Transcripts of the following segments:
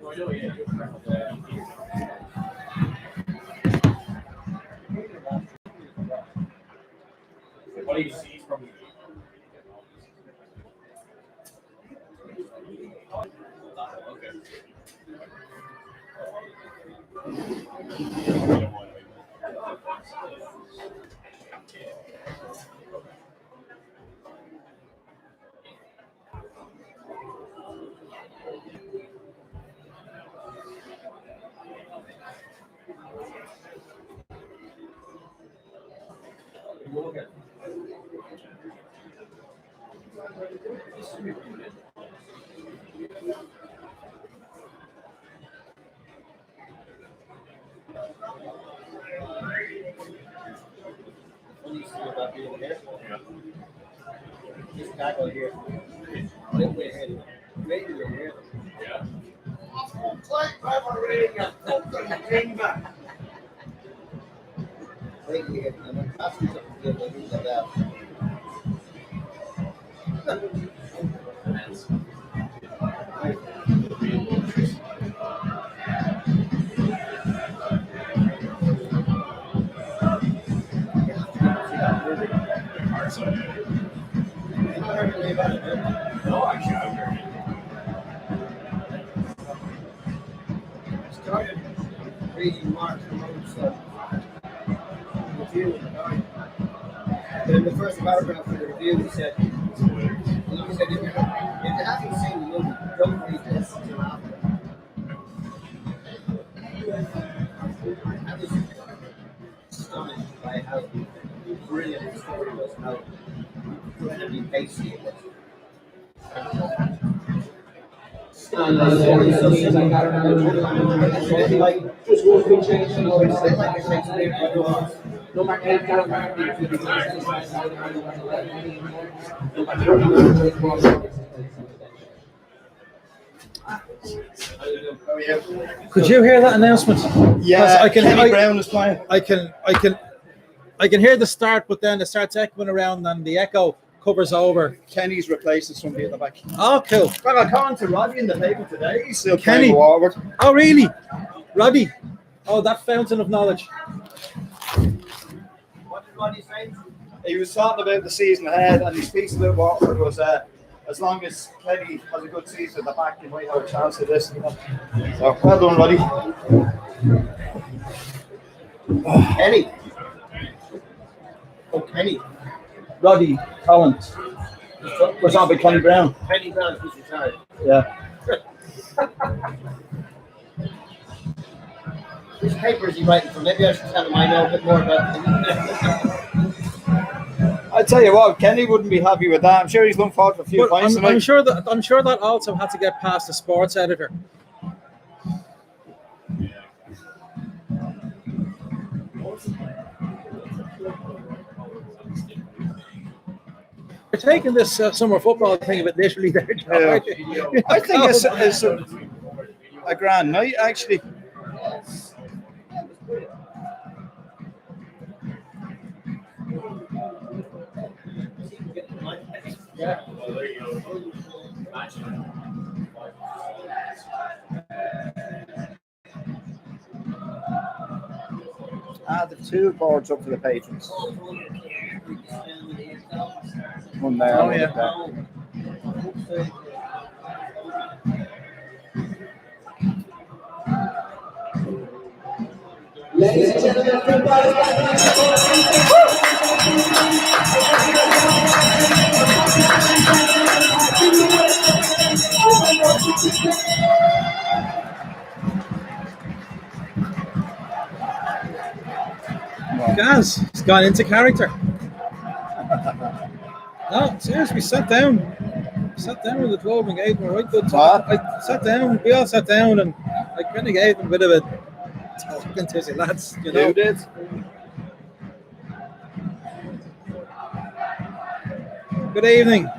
What do you see from the Just tackle here. Yeah. No, I can't. Started reading Mark Rowe's review. In the first paragraph of the review, he said, if you haven't seen the movie, don't read this until after. I was astonished by how brilliant the story was, how incredibly pacey it was. Just one quick change. No Could you hear that announcement? Yeah, Kenny Brown is playing. I can hear the start, but then it starts echoing around, and the echo covers over. Kenny's replacing somebody at the back. Oh, cool. Well, I called to Robbie in the paper today. He's still Kenny. playing Waterford. Oh, really? Robbie. Oh, that fountain of knowledge. What did Roddy say? He was talking about the season ahead, and his piece about Waterford was as long as Kenny has a good season at the back, he might have a chance of this. So, well done, Roddy. Kenny. Oh, Kenny. Roddy Collins. What's on with Kenny Brown? Kenny Brown is retired. Yeah. Which paper is he writing for? Maybe I should tell him I know a bit more about him. I tell you what, Kenny wouldn't be happy with that. I'm sure he's looking forward to a few points tonight. I'm sure that also had to get past the sports editor. You're taking this summer football thing a bit literally there, John. Yeah. I think it's a grand night, actually. Yeah. The two boards up for the patrons. One there. Oh, yeah. Ladies and gentlemen, everybody. Gaz, he's gone into character. No, seriously, we sat down with the club and gave him a right good talk. We all sat down and I kind of gave him a bit of a talking to the lads, you know. You did. Good evening.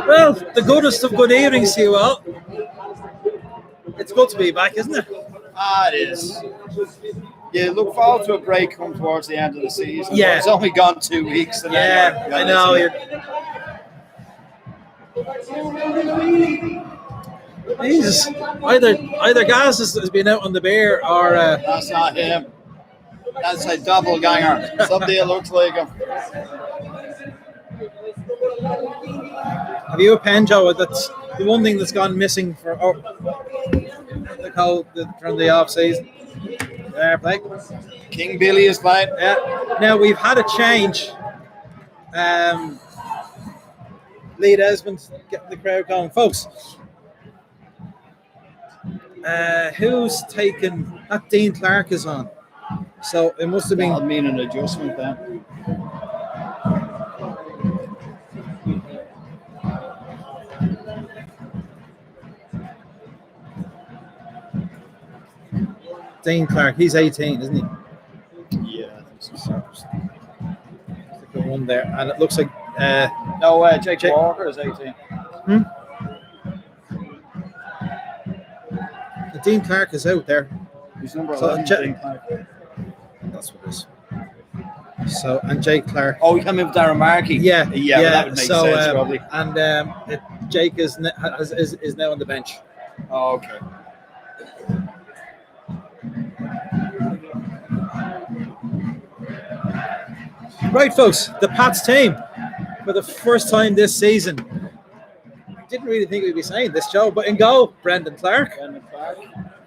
Well, the goodest of good evenings to you all. It's good to be back, isn't it? Ah, it is. You look forward to a break come towards the end of the season. Yeah. It's only gone 2 weeks. And Yeah, then I know. Jesus, either Gaz has been out on the beer or That's not him. That's a doppelganger. Somebody that looks like him. have you a pen, Joe? That's the one thing that's gone missing from the off season. There, play. King Billy is playing. Yeah. Now we've had a change. Lee Desmond getting the crowd going, folks. Who's taken that? Dean Clark is on, so it must have That'll been. mean an adjustment then. Dean Clark. He's 18, isn't he? Yeah, I think so. The one there, and it looks like No, Jake Walker is 18. Dean Clark is out there. He's number So, 11. Dean Clark. That's what it is. So, and Jake Clark. Oh, we come in with Darren Markey. Yeah, well, that would make sense, probably. And Jake is now on the bench. Oh, okay. Right, folks, the Pats team for the first time this season. Didn't really think we'd be saying this, Joe, but in goal, Brendan Clark.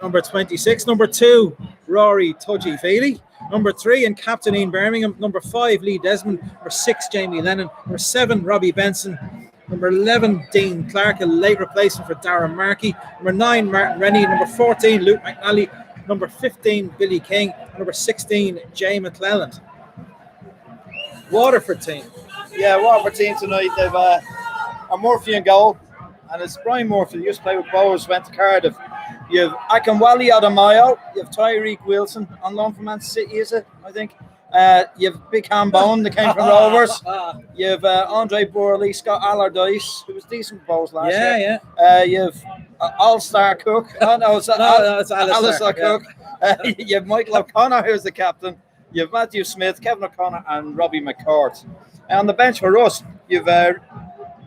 Number 26. Number 2, Rory Tudgy Feely. Number 3, and captain Ian Birmingham. Number 5, Lee Desmond. Number 6, Jamie Lennon. Number 7, Robbie Benson. Number 11, Dean Clark, a late replacement for Darren Markey. Number 9, Martin Rennie. Number 14, Luke McNally. Number 15, Billy King. Number 16, Jay McClelland. Waterford team. Yeah, Waterford team tonight. They've a Murphy in goal, and it's Brian Murphy. He used to play with Bowes, went to Cardiff. You have Akinwale Adamayo. You have Tyreek Wilson on loan from Man City, is it? I think. You have Big Hambone that came from Rovers. You have Andre Burley, Scott Allardyce, who was decent with Bowes last year. Yeah. You have All-Star Cook. Oh, no, it's Alistair Cook. You have Michael O'Connor, who's the captain. You have Matthew Smith, Kevin O'Connor, and Robbie McCourt. And on the bench for us, you've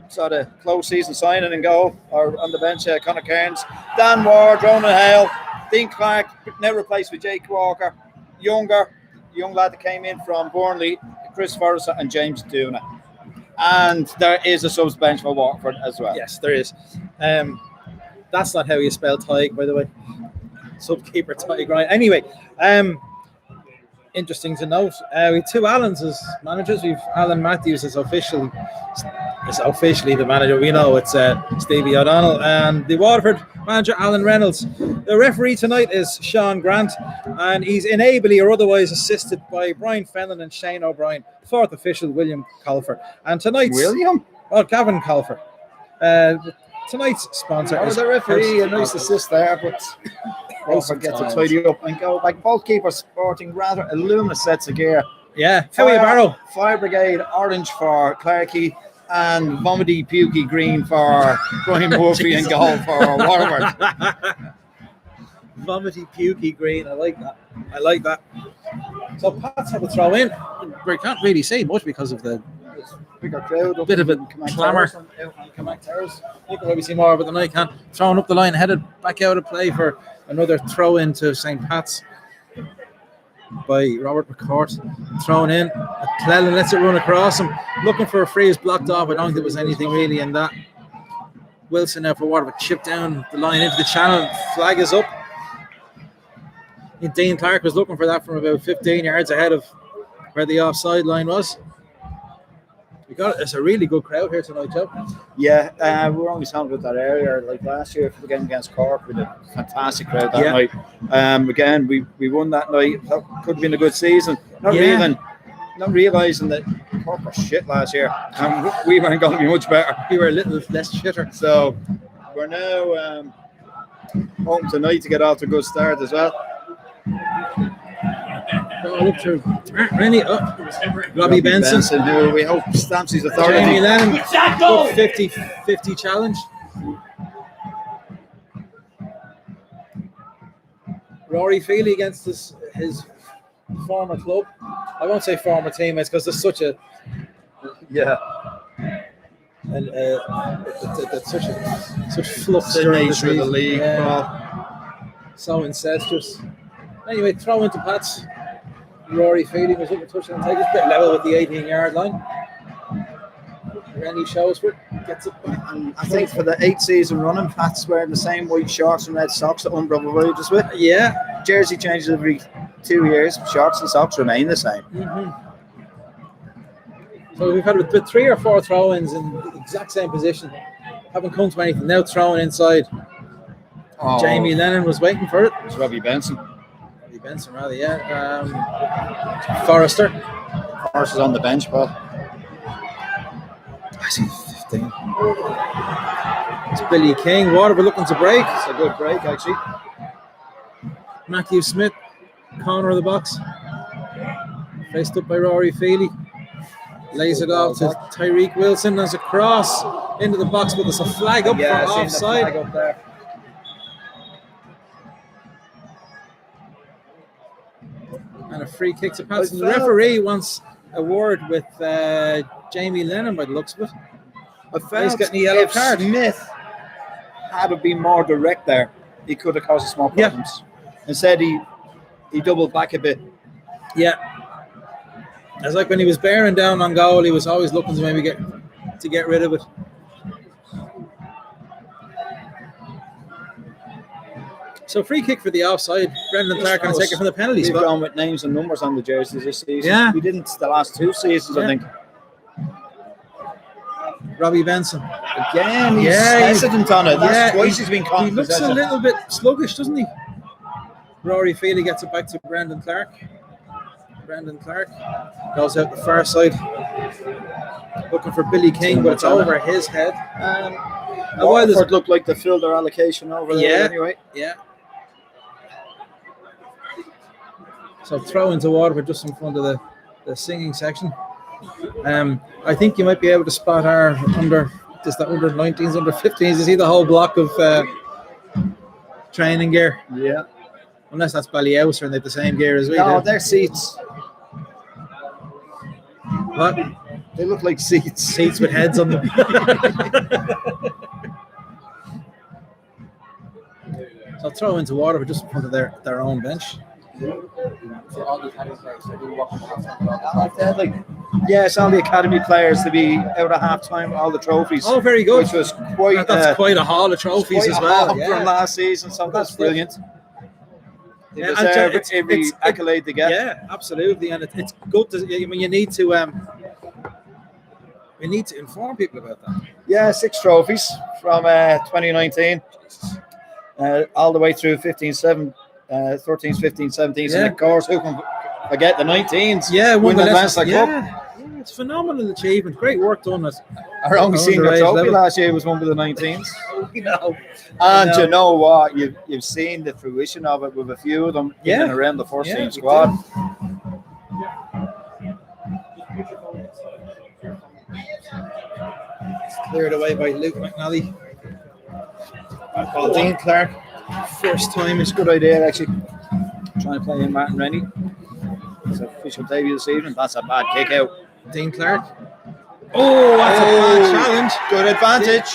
sort of close season signing and goal, or on the bench, Conor Cairns, Dan Ward, Ronan Hale, Dean Clark, now replaced with Jake Walker, young lad that came in from Burnley, Chris Forrester, and James Duna. And there is a subs bench for Waterford as well. Yes, there is. That's not how you spell Tig, by the way. Subkeeper Tig, right? Anyway, interesting to note. We have 2 Allens as managers. We've Alan Matthews is officially the manager. We know it's Stevie O'Donnell, and the Waterford manager Alan Reynolds. The referee tonight is Sean Grant, and he's inably or otherwise assisted by Brian Fenlon and Shane O'Brien. 4th official William Colfer, and tonight's Gavin Colfer. Tonight's sponsor is the referee. A nice assist there, but Waterford gets to tidy up and go. Like both keepers sporting rather illuminous sets of gear. Yeah, Howie Barrow. Fire Brigade orange for Clarkey, and vomity pukey green for Brian Murphy and goal for Waterford. Vomity pukey green. I like that. So Pats have a throw in. We can't really see much because of the bigger crowd. A bit of a clamour. You can maybe see more of it than I can. Throwing up the line, headed back out of play for another throw into St. Pat's by Robert McCourt. Thrown in. McClellan lets it run across him. Looking for a free is blocked off. I don't think there was anything really in that. Wilson now for Waterford. Chip down the line into the channel. Flag is up. Dean Clark was looking for that from about 15 yards ahead of where the offside line was. It's a really good crowd here tonight, Joe. Yeah, we were only talking about that earlier. Like last year for the game against Cork, we did a fantastic crowd that night. Again, we won that night. That could have been a good season. Not realising that Cork were shit last year, and we weren't going to be much better. We were a little less shitter. So we're now home tonight to get off to a good start as well. Ball up to Rennie. Robbie Benson. who we hope stamps his authority. Jamie Lennon. 50-50 challenge. Rory Feely against his former club. I won't say former teammates because there's such a and that's such flux The during nature of the league. So incestuous. Anyway, throw into Pats. Rory Feely was looking to touch and take it. Bit level with the 18-yard line. Rennie Shrewsbury gets it back. And I think for the 8th season running, Pat's wearing the same white shorts and red socks that Umbra provided us with. Yeah. Jersey changes every 2 years. Shorts and socks remain the same. So we've had with 3 or 4 throw-ins in the exact same position. Haven't come to anything. Now throwing inside. Jamie Lennon was waiting for it. It's Robbie Benson. Robbie Benson, rather, yeah. Forrester. Forrest is on the bench, Paul. I see 15. It's Billy King. Waterford looking to break. It's a good break, actually. Matthew Smith, corner of the box. Faced up by Rory Feely. Lays it off to Tyreek Wilson as a cross into the box, but there's a flag up for offside. Flag up there. And a free kick to Patson. The referee wants a word with Jamie Lennon by the looks of it. I felt He's getting a yellow card. Smith had been more direct there, he could have caused small problems. Instead, he doubled back a bit. Yeah. It's like when he was bearing down on goal, he was always looking to maybe get rid of it. So free kick for the offside. Brendan Clark going to take it from the penalty We've spot. gone with names and numbers on the jerseys this season. Yeah. We didn't the last 2 seasons, I think. Robbie Benson. Again, he's hesitant on it. That's twice he's been caught. He looks a little bit sluggish, doesn't he? Rory Feely gets it back to Brendan Clark. Brendan Clark goes out the far side, looking for Billy King, but it's over his head. Waterford looked like they filled their allocation over there anyway. Yeah. So throw into Waterford just in front of the singing section. I think you might be able to spot our under 19s, under 15s. You see the whole block of training gear. Yeah. Unless that's Ballyouser and they have the same gear as we do. No, they're seats. What? They look like seats. Seats with heads on them. So throw into Waterford just in front of their own bench. Yes, all the academy players to be out at half time, all the trophies. Oh, very good. Which was quite that's quite a haul of trophies as well. From last season, so that's brilliant. They Yeah, deserve it's every accolade they get. Yeah, absolutely, and it's good to. I mean, you need to. We need to inform people about that. Yeah, 6 trophies from 2019, all the way through 13s, 15s, 17s, and of course, who can forget the 19s? Yeah, win the Leinster Cup. Yeah, it's phenomenal achievement. Great work done. Our only senior trophy level. last year was one with the 19s. No. And you know what? You've seen the fruition of it with a few of them in and around the first team squad. Cleared away by Luke McNally. Dean Clark. First time. It's a good idea, actually. Trying to play in Martin Rennie. It's an official debut this evening. That's a bad kick out. Dean Clark. Oh, that's a bad challenge. Good advantage.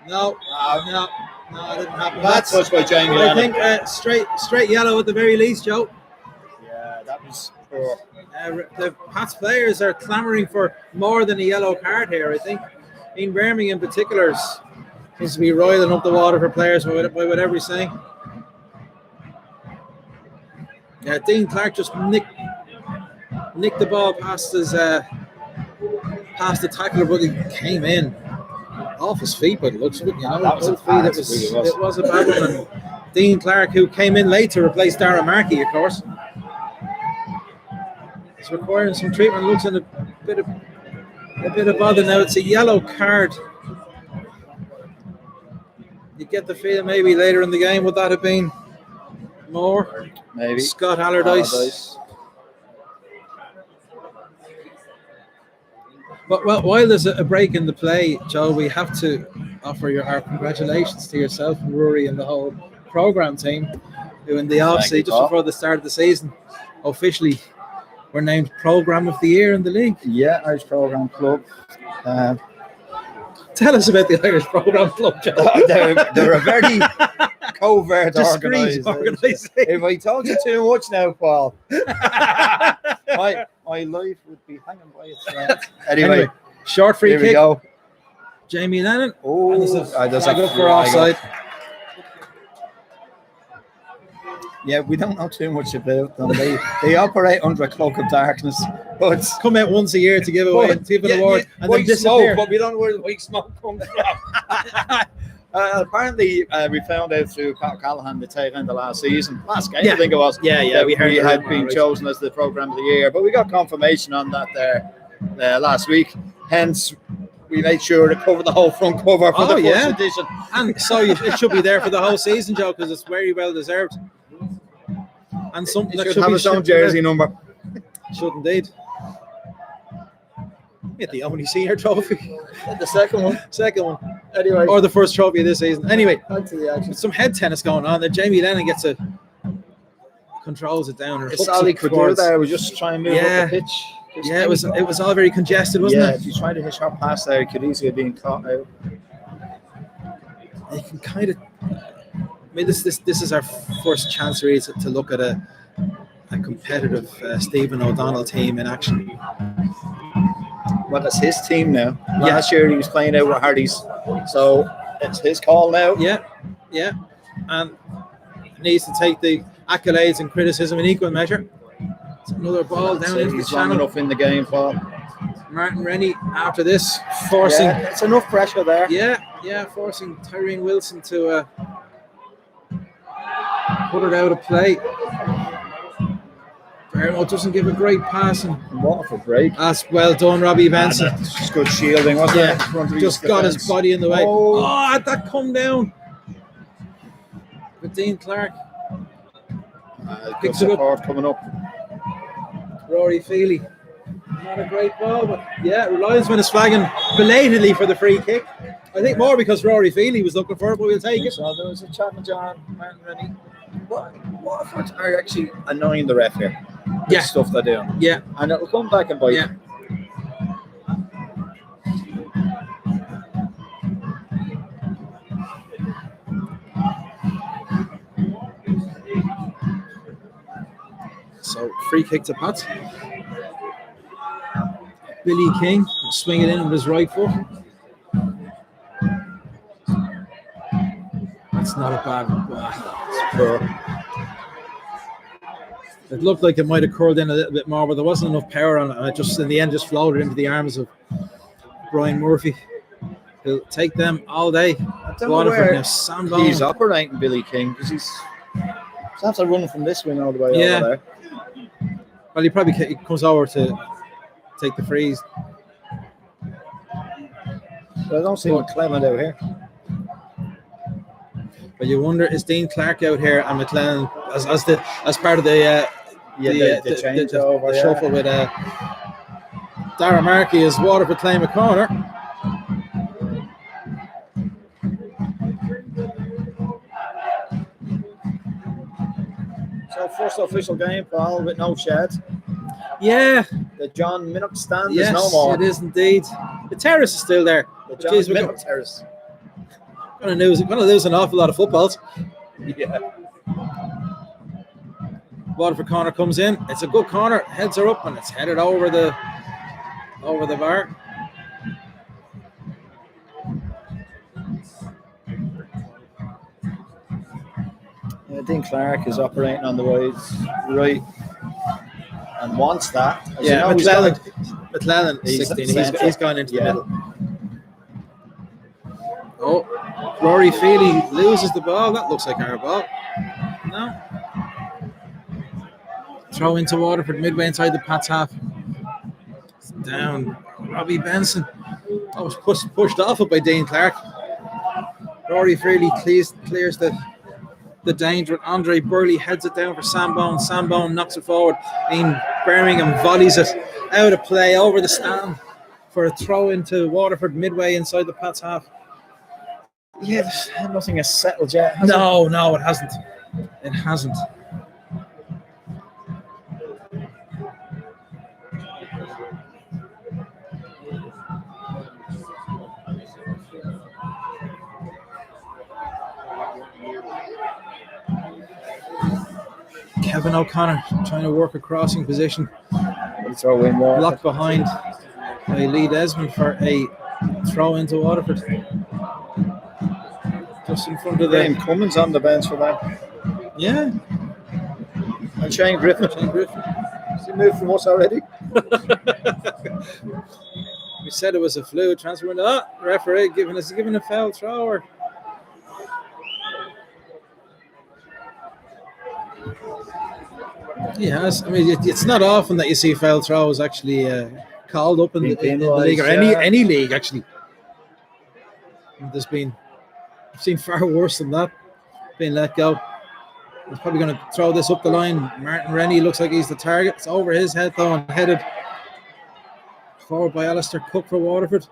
No, it didn't happen. Bad touch by Jamie I Lennon. think straight yellow at the very least, Joe. Yeah, that was poor. The Pats players are clamouring for more than a yellow card here, I think. Ian Birmingham in particular seems to be roiling up the water for players by whatever he's saying. Yeah, Dean Clark just nicked the ball past the tackler, but he came in off his feet by the looks of it. You know, that was it was a bad one. And Dean Clark, who came in late to replace Darren Markey, of course, is requiring some treatment. Looks in a bit of bother now. It's a yellow card. You get the feeling maybe later in the game would that have been more? Maybe. Scott Allardyce. But well, while there's a break in the play, Joe, we have to offer our congratulations to yourself and Rory and the whole program team, who in the off season, just before the start of the season, officially were named Program of the Year in the league. Yeah, Irish Program Club. Tell us about the Irish Program Club, Joe. They're a very covert discreet organisation. If I told you too much now, Paul, my life would be hanging by its thread. Anyway, short free here kick. We go. Jamie Lennon. Oh, there's a good for offside. Yeah, we don't know too much about them. They operate under a cloak of darkness, but come out once a year to give away an award and then disappear. But we don't know where the white smoke comes from. Apparently, we found out through Pat Callahan the tail end of last season, last game, I think it was. Yeah, we heard we had been chosen as the program of the year, but we got confirmation on that there last week. Hence, we made sure to cover the whole front cover for the first edition. And so it should be there for the whole season, Joe, because it's very well deserved. And something that should have its own jersey number. Should indeed. Get the only senior trophy. The second one. Anyway. Or the first trophy of this season. Anyway, some head tennis going on. Then Jamie Lennon controls it down. It's all he could do there. Was just try and move up the pitch. Yeah, it was all very congested, wasn't it? Yeah, if you try to hit shot past there, it could easily have been caught out. You can kind of. I mean, this is our first chance really to look at a competitive Stephen O'Donnell team in action. Well, it's his team now. Last year he was playing out with Hardy's, so it's his call now. Yeah, and needs to take the accolades and criticism in equal measure. It's another ball down into the channel. Enough in the game, Paul. Martin Rennie after this forcing. Yeah, it's enough pressure there. Yeah, forcing Tyrone Wilson to put it out of play. Fairmont doesn't give a great pass. And Waterford break. That's well done, Robbie Benson. Just good shielding, wasn't it? Just got his body in the way. Oh, that come down. But Dean Clark. Good support coming up. Rory Feely. Not a great ball, but linesman is flagging belatedly for the free kick. I think more because Rory Feely was looking for it, but we'll take it. So there was a chat with John Martin Rennie. Waterford are actually annoying the ref here. Yeah. Stuff they're doing. Yeah. And it'll come back and bite. Yeah. So free kick to Pat. Billy King will swing it in with his right foot. That's not a bad one. It looked like it might have curled in a little bit more, but there wasn't enough power on it. And it just, in the end, just floated into the arms of Brian Murphy. He'll take them all day. Waterford now, he's operating Billy King because he's after running from this wing all the way over there. Well, he probably comes over to take the freeze. But I don't see McClelland out here. But you wonder, is Dean Clark out here and McClelland as part of the changeover, the shuffle with Dara Markey as Waterford claim a corner. So first official game, Paul, with no shed. Yeah. The John Minnock stand is no more. Yes, it is indeed. The terrace is still there. The John Minnock terrace. Going to lose an awful lot of footballs. Yeah. Waterford corner comes in. It's a good corner. Heads are up and it's headed over the bar. Dean Clark is operating on the right and wants that. McClelland, 16. He's gone into the middle. Oh, Rory Feely loses the ball. That looks like our ball. No. Throw into Waterford midway inside the Pats half. It's down. Robbie Benson. That was pushed off it by Dean Clark. Rory Feely clears the danger. Andre Burley heads it down for Sambone. Sambone knocks it forward. Ian Birmingham volleys it out of play over the stand for a throw into Waterford midway inside the Pats half. Yeah, nothing has settled yet. has it? No, it hasn't. It hasn't. Kevin O'Connor trying to work a crossing position. Throw in more. Blocked behind by Lee Desmond for a throw into Waterford. Just in front of Graham the... Cummins on the bench for that. Yeah. And Shane Griffin. Has he moved from us already? We said it was a fluid transfer. The referee giving a foul throw. Or... He has. I mean, it's not often that you see foul throws actually called up in the league, or any league actually. I've seen far worse than that being let go. He's probably going to throw this up the line. Martin Rennie looks like he's the target. It's over his head though and headed forward by Alistair Cook for Waterford.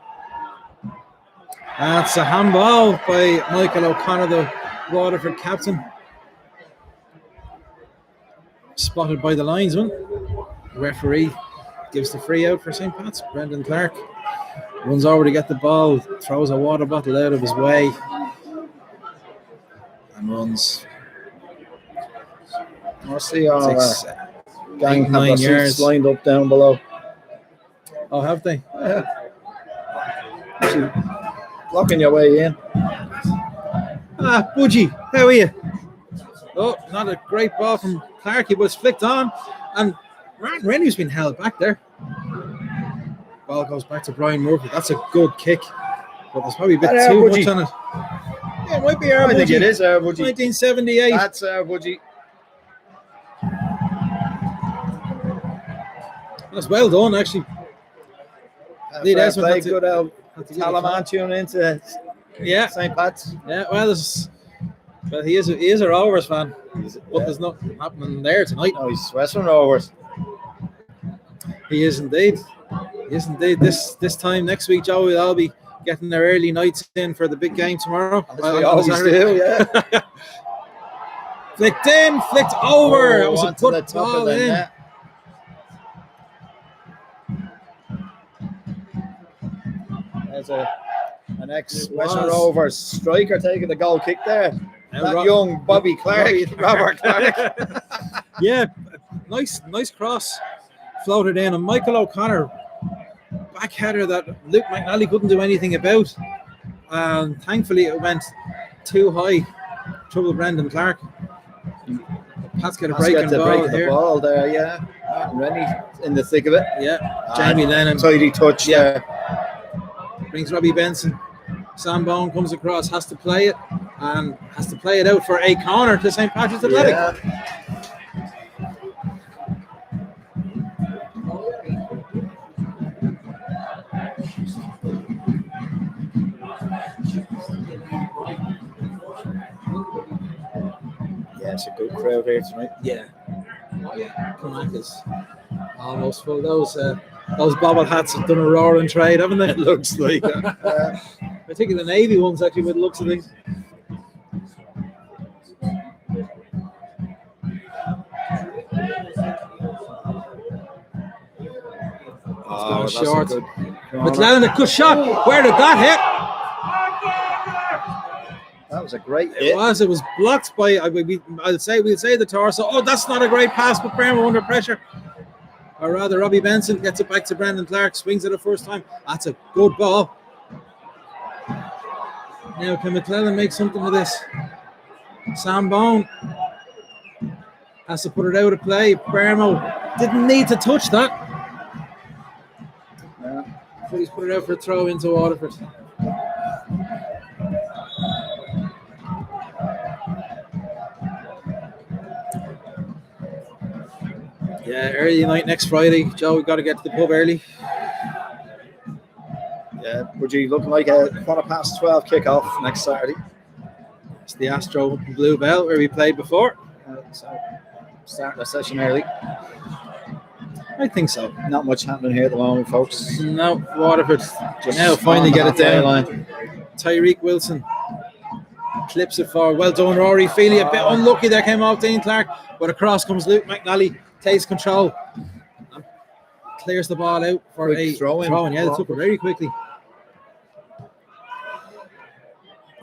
That's a handball by Michael O'Connor, the Waterford captain. Spotted by the linesman. The referee gives the free out for St. Pat's. Brendan Clark runs over to get the ball, throws a water bottle out of his way, and runs. Mostly all gang have their seats lined up down below. Oh, have they? Yeah. Actually, blocking your way in. Budgie, how are you? Oh, not a great ball from Clarkey, but it's flicked on, and Martin Rennie's been held back there. Ball goes back to Brian Murphy. That's a good kick, but there's probably a bit too much on it. Yeah, it might be our Budgie. I think it is our Budgie. 1978. That's our Budgie. That's well done, actually. Good Talaman tuning into St. Pat's. Yeah, well, he is a Rovers fan, but there's nothing happening there tonight. No, he's Western Rovers. He is indeed. This time next week, Joe, we'll all be getting their early nights in for the big game tomorrow. As we always do, yeah. Flicked in, flicked over. It was a good ball in. Net. There's an ex-Western Rovers striker taking the goal kick there. That young Robert Clark. Yeah, nice cross floated in, and Michael O'Connor back header that Luke McNally couldn't do anything about, and thankfully it went too high. Trouble Brendan Clark. Pat's got a breaking ball here. Ball there, yeah. Rennie in the thick of it. Yeah, Jamie Lennon. Tidy touch, yeah. Brings Robbie Benson. Sam Bone comes across, has to play it, and has to play it out for a corner to St. Patrick's Athletic. Yeah. Yeah, it's a good crowd here tonight. Yeah. Connacht is almost full. Those bobble hats have done a roaring trade, haven't they? It looks like I think the Navy ones actually with the looks of things. It's going short. McLennan, a good shot. Where did that hit? That was a great hit. It was blocked by, we'll say the torso. Oh, that's not a great pass, but Brendan under pressure. Or rather, Robbie Benson gets it back to Brendan Clark, swings it the first time. That's a good ball. Now, can McLennan make something of this? Sam Bone has to put it out of play. Bermo didn't need to touch that. But he's put it out for a throw into Waterford. Yeah, early night next Friday. Joe, we've got to get to the pub early. Yeah, would you looking like a 12:15 kickoff next Saturday? It's the Astro Blue Bell where we played before. So starting the session early. I think so. Not much happening here at the moment, folks. No, Waterford Just now finally on the get it down. line. Tyreek Wilson clips it forward. Well done, Rory Feely. A bit unlucky there came off Dean Clark, but across comes Luke McNally, takes control, and clears the ball out for Quick a throw-in. Yeah, they took it very quickly.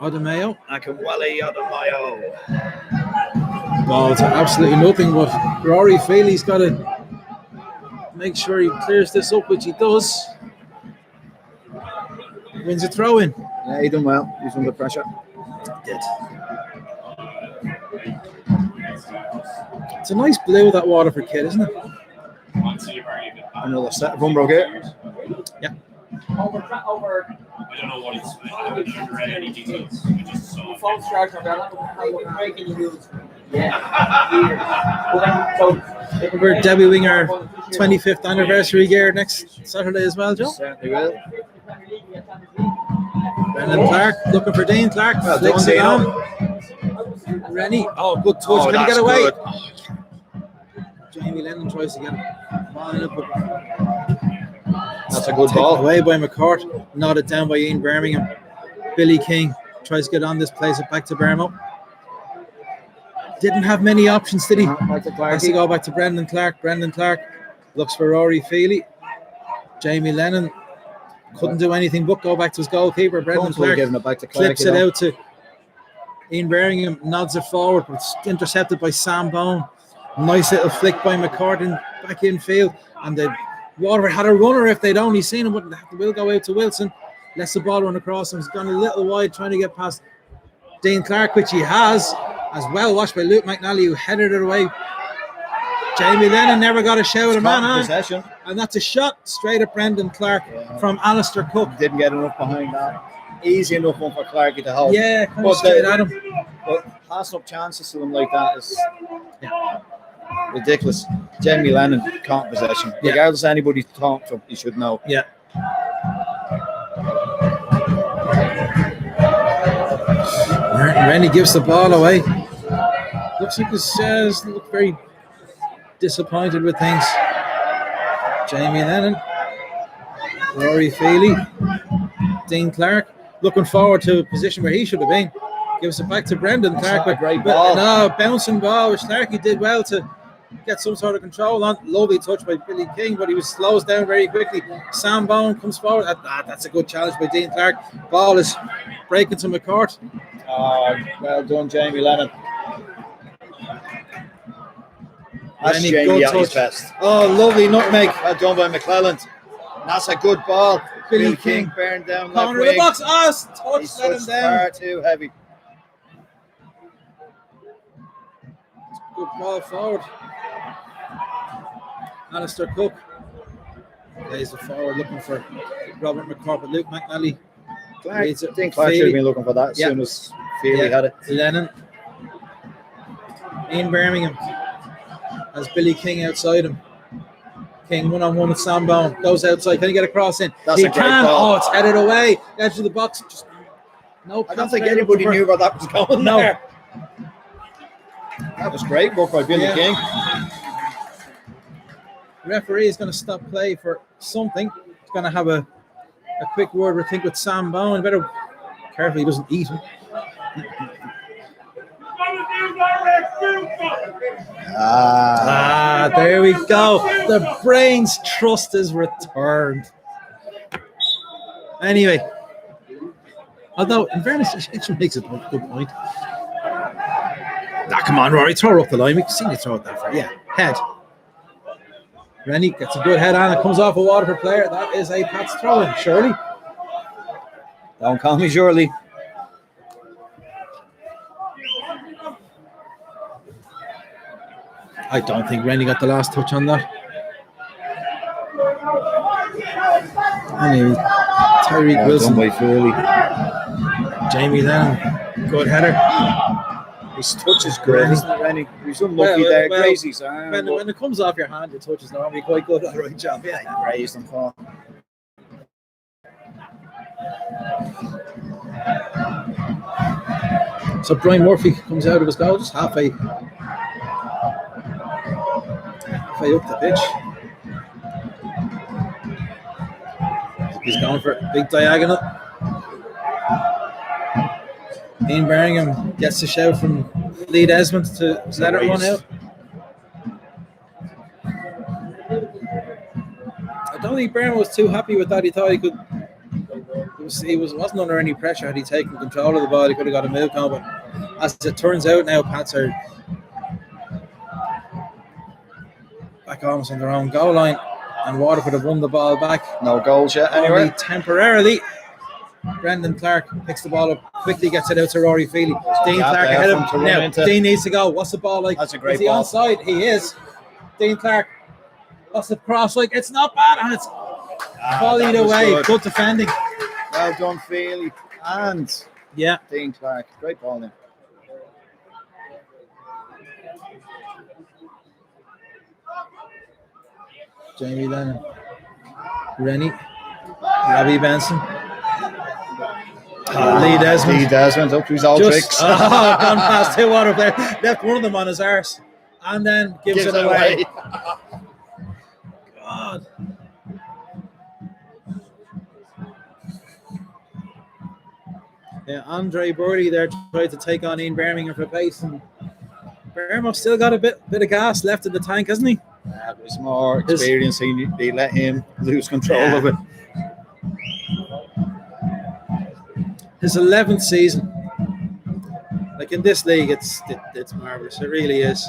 Odemayo. Akinwale Odemayo. Ball to absolutely nothing, but Rory Feely's got to make sure he clears this up, which he does. Wins a throw in. Yeah, he done well. He's under pressure. Did. It's a nice blue, that Waterford kid, isn't it? Another set of Umbro here. Yeah. I don't know what it's. I haven't read any details. I just saw. Breaking the rules. We're debuting our 25th anniversary gear next Saturday as well, Joe. Certainly will. Brendan Clark looking for Dean Clark. Well Flicks done, it Dino. on. Rennie. Oh, good touch. Oh, Can he that's get away? good. Jamie Lennon tries to get it. Ball in it, but That's a good taken ball. away by McCourt. Nodded down by Ian Birmingham. Billy King tries to get on this, plays it back to Bermo. Didn't have many options, did he? Has to go back to Brendan Clark. Brendan Clark looks for Rory Feely. Jamie Lennon couldn't do anything but go back to his goalkeeper. Brendan Clark giving it back to Clark, clips it out to Ian Birmingham, nods it forward, but it's intercepted by Sam Bone. Nice little flick by McCartan back in field, and the Waterford had a runner if they'd only seen him, but they will go out to Wilson. Lets the ball run across him. He's gone a little wide trying to get past Dean Clark, which he has, as well watched by Luke McNally, who headed it away. Jamie Lennon never got a shout of man on, Possession. and that's a shot straight at Brendan Clark from Alistair Cook. Didn't get enough behind that. Easy enough one for Clarky to hold. Yeah, kind But of straight at him. But passing up chances to them like that is ridiculous. Jamie Lennon can't possession. Yeah. Regardless of anybody to talk to, you should know. Yeah. Rennie gives the ball away. Looks like he's look very disappointed with things. Jamie Lennon, Rory Feely, Dean Clark looking forward to a position where he should have been. Gives it back to Brendan Clark. A great ball. No, bouncing ball, which Clarky did well to get some sort of control on. Lovely touch by Billy King, but he was slows down very quickly. Sam Bone comes forward. That's a good challenge by Dean Clark. Ball is breaking to McCourt. Well done, Jamie Lennon. That's Rennie, Jamie good at his touch. best. Oh, lovely nutmeg. Well done by McClelland. That's a good ball. Billy Billy King King burned down left Corner of the wing. box. Touch, He's let him touched down. far too heavy. Good ball forward. Alistair Cook plays it forward, looking for Robert McCourt, but Luke McNally. I reads it. think Clark should have been looking for that as Yeah. soon as Feely had it. Lennon. Ian Birmingham has Billy King outside him. King one-on-one with Sam Bone. Goes outside. Can he get a cross in? That's he a great can. ball. Oh, it's headed away. Edge of the box. Just no. I don't think anybody knew where that was going No. there. That was great work by Billy Yeah. King. Referee is going to stop play for something. He's going to have a quick word, I think, with Sam Bone. Better careful he doesn't eat him. There we go. The brain's trust is returned. Anyway, although in fairness, it makes a good point. Come on, Rory, throw her up the line. We can see you throw it that far. Yeah, head. Rennie gets a good head on. It comes off a Waterford player. That is a Pat's throw-in. Shirley. Don't call me Shirley. I don't think Rennie got the last touch on that. Anyway, Tyreek Wilson. By Feely. Jamie Lennon. Good header. His touch is great, isn't it, Rennie? He's unlucky there. Grazed his arm. When it comes off your hand, your touch is normally quite good. All right, job. Yeah, he grazed him for. So Brian Murphy comes out of his goal, just halfway up the pitch. He's going for a big diagonal. Ian Birmingham gets the shout from Lee Desmond to let it run out. I don't think Birmingham was too happy with that. He thought he could. He wasn't under any pressure. Had he taken control of the ball, he could have got a move on. But as it turns out now, Pats are back almost on their own goal line, and Waterford have won the ball back. No goals yet anyway. Only temporarily. Brendan Clark picks the ball up, quickly gets it out to Rory Feely. Dean Clark ahead of him. Now, Dean needs to go. What's the ball like? That's a great is he ball. onside? He is. Dean Clark. What's the cross like? It's not bad, and it's volleyed away. Good defending. Well done, Feely. And Dean Clark. Great ball there. Jamie Lennon. Rennie. Robbie Benson. Lee Desmond. Lee Desmond up to his old tricks. Gone past two Waterford players. Left one of them on his arse. And then gives it away. God. Yeah, Andre Birdie there tried to take on Ian Birmingham for pace, and Birmingham still got a bit of gas left in the tank, hasn't he? Yeah, there's more experience. They let him lose control of it. His 11th season. Like in this league, it's marvelous. It really is.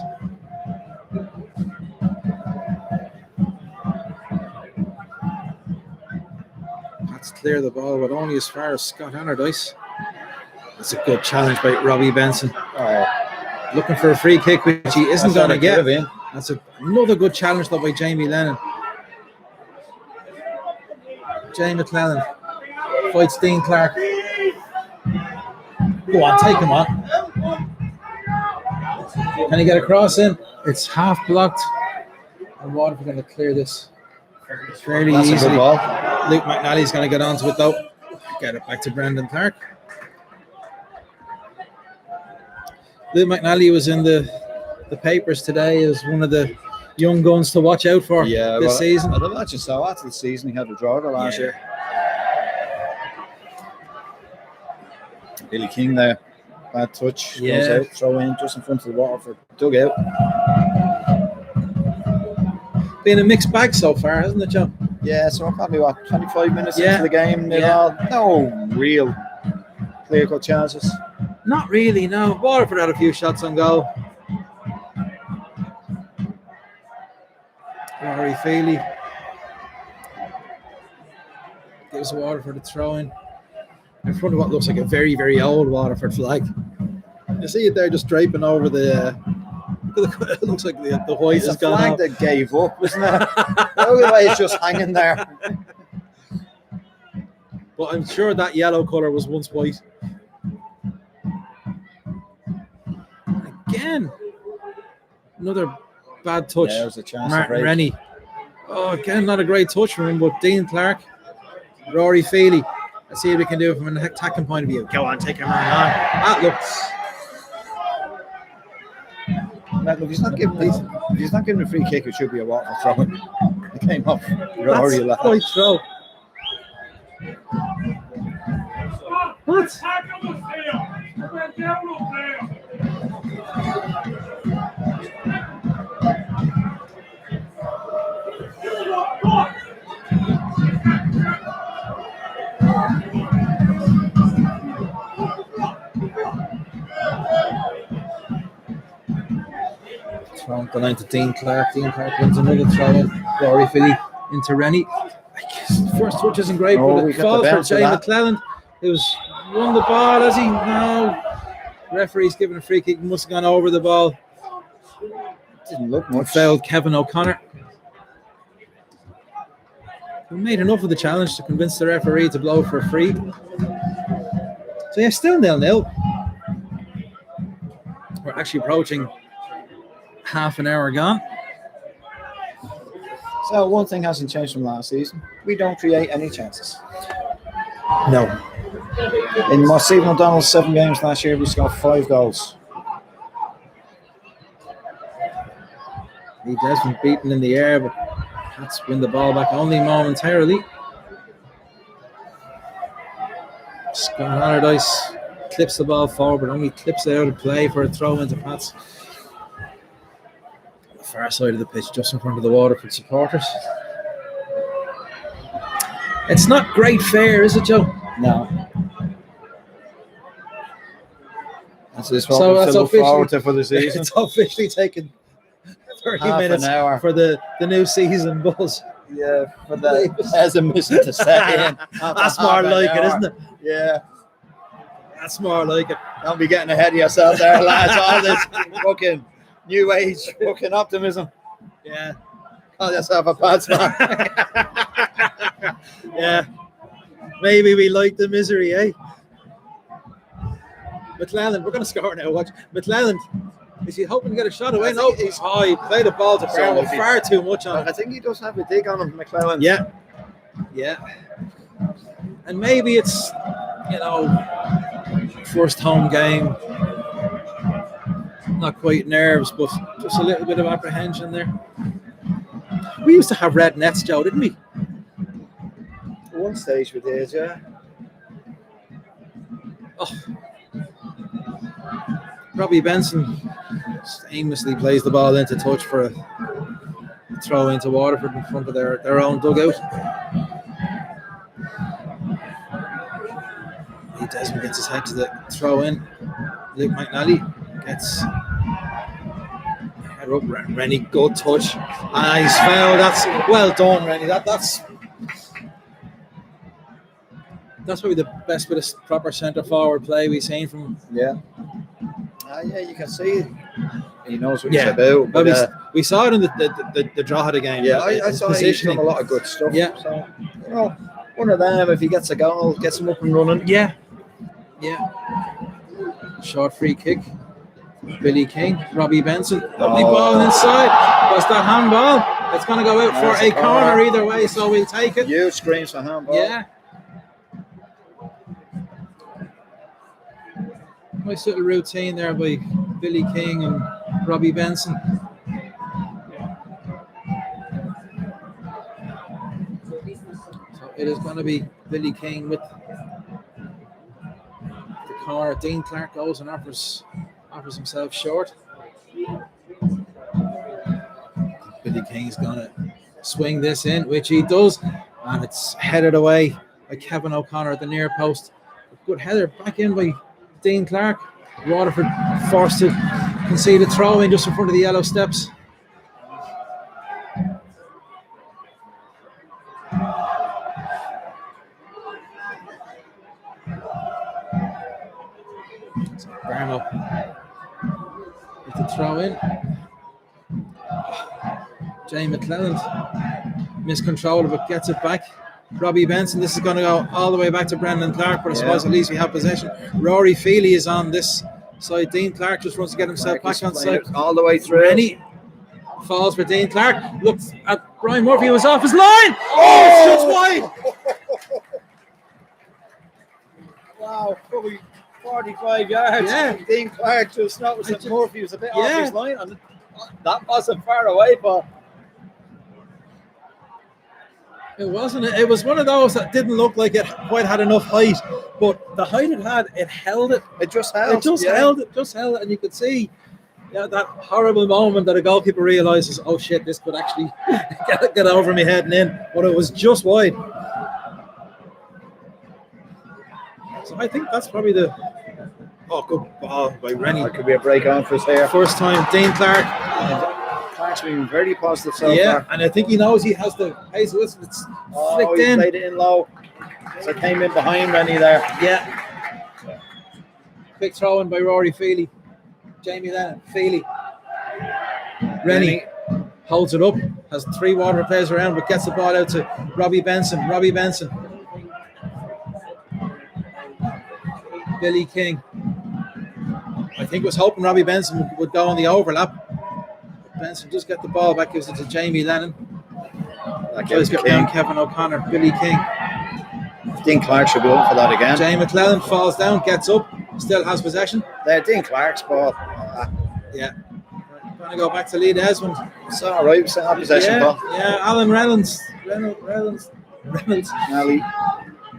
Let's clear the ball, but only as far as Scott Allardyce. That's a good challenge by Robbie Benson. Looking for a free kick, which he isn't going to get. That's another good challenge though by Jamie Lennon. Jamie McClellan fights Dean Clark. Go on, take him on. Can he get a cross in? It's half blocked. And Waterford going to clear this fairly easily. A good ball. Luke McNally's going to get onto it though. Get it back to Brendan Clark. Luke McNally was in the papers today as one of the young guns to watch out for this season. I'd imagine so. After the season, he had a draw last year. Billy King there. Bad touch. Goes out, throw in just in front of the Waterford dugout. Been a mixed bag so far, hasn't it, John? Yeah, so we're probably 25 minutes into the game. No real clear-cut chances. Not really, no. Waterford had a few shots on goal. Rory Feely gives Waterford a throw in front of what looks like a very, very old Waterford flag. You see it there just draping over the. It looks like the white has gone flag off. That gave up, isn't it? The way it's just hanging there. But I'm sure that yellow colour was once white. Again, another bad touch. Yeah, there's a chance. Martin Rennie. Oh, again, not a great touch from him, but Dean Clark, Rory Feely. Let's see if we can do it from an attacking point of view. Go on, take your man on. That looks. Look, if he's not giving a free kick, it should be a Waterford throw. It came off. Rory left. Quite throw. What? Thrown the line to Dean Clark. Dean Clark wins another throw in. Rory Feely into Rennie. First touch isn't great, but it falls for Jay McClellan, who's won the ball. Has he? No. Referee's given a free kick. Must have gone over the ball. Didn't look much. Fouled Kevin O'Connor. We made enough of the challenge to convince the referee to blow for a free. So yeah, still 0-0. We're actually approaching half an hour gone. So one thing hasn't changed from last season. We don't create any chances. No. In Stephen O'Donnell's 7 games last year, we scored 5 goals. He Desmond beaten in the air, but Pats win the ball back only momentarily. Scott Allardyce clips the ball forward, but only clips it out of play for a throw into Pats. On the far side of the pitch, just in front of the Waterford supporters. It's not great fare, is it, Joe? No. That's what So we that's look forward officially to for the season. it's officially taken 30 Half minutes an hour. for the new season buzz. Yeah, for the pessimism to set in. That's more like it, isn't it? Yeah. That's more like it. Don't be getting ahead of yourself there, lads. All this fucking new age fucking optimism. Yeah. Call yourself a Pats man. Yeah. Maybe we like the misery, eh? McClelland, we're going to score now. Watch. McClelland, is he hoping to get a shot away? No, he played the ball to Brown far too much on I it. think he does have a dig on him, McClelland. Yeah. Yeah. And maybe it's, first home game. Not quite nerves, but just a little bit of apprehension there. We used to have red nets, Joe, didn't we? At one stage we did, yeah. Oh. Robbie Benson just aimlessly plays the ball into touch for a throw into Waterford in front of their own dugout. Desmond gets his head to the throw in. Luke McNally gets head up. Rennie, good touch. And he's fouled. That's well done, Rennie. That's probably the best bit of proper centre forward play we've seen from him. Yeah. Yeah, you can see he knows what he's about. But we saw it in the draw of the game. Yeah, I saw he's done a lot of good stuff. Yeah. So, one of them, if he gets a goal, gets him up and running. Yeah. Yeah. Short free kick. Billy King, Robbie Benson. Lovely ball inside. Was that handball? It's going to go out for a corner either way, so we'll take it. Huge screams for handball. Yeah. Nice little routine there by Billy King and Robbie Benson. So it is going to be Billy King with the corner. Dean Clark goes and offers himself short. Billy King's going to swing this in, which he does, and it's headed away by Kevin O'Connor at the near post. Good header back in by Dean Clark. Waterford forced to concede a throw in just in front of the yellow steps. So Barlow with the throw in. Jay McClelland miscontrolled but gets it back. Robbie Benson, this is going to go all the way back to Brendan Clark, but I suppose at least we have possession. Rory Feely is on this side. Dean Clark just wants to get himself back on side. All the way through. Rennie falls for Dean Clark. Looks at Brian Murphy, who was off his line. Oh, it's just wide. Wow, probably 45 yards. Yeah. Dean Clark just noticed that Murphy was a bit off his line. And that wasn't far away, but it wasn't. It was one of those that didn't look like it quite had enough height, but the height it had, it held it. It just held. It just held it. Just held it, and you could see that horrible moment that a goalkeeper realizes, oh shit, this could actually get over me head and in, but it was just wide. So I think that's probably the good ball by Rennie. That could be a break on for us here. First time, Dean Clark. Clark's been very positive so far. And I think he knows he has the pace. It's flicked he in. played it in low. So it came in behind Rennie there. Yeah. Quick throw in by Rory Feely. Jamie Lennon, Feely. Rennie holds it up. Has 3 Waterford players around, but gets the ball out to Robbie Benson. Robbie Benson. Billy King. I think was hoping Robbie Benson would go on the overlap. Benson just get the ball back, gives it to Jamie Lennon. That goes down Kevin O'Connor, Billy King. Dean Clark should be up for that again. Jay McClelland falls down, gets up, still has possession. There, Dean Clark's ball. Yeah. Going to go back to Lee Desmond. It's all right, we still have possession ball. Yeah, Alan Reynolds. Nelly.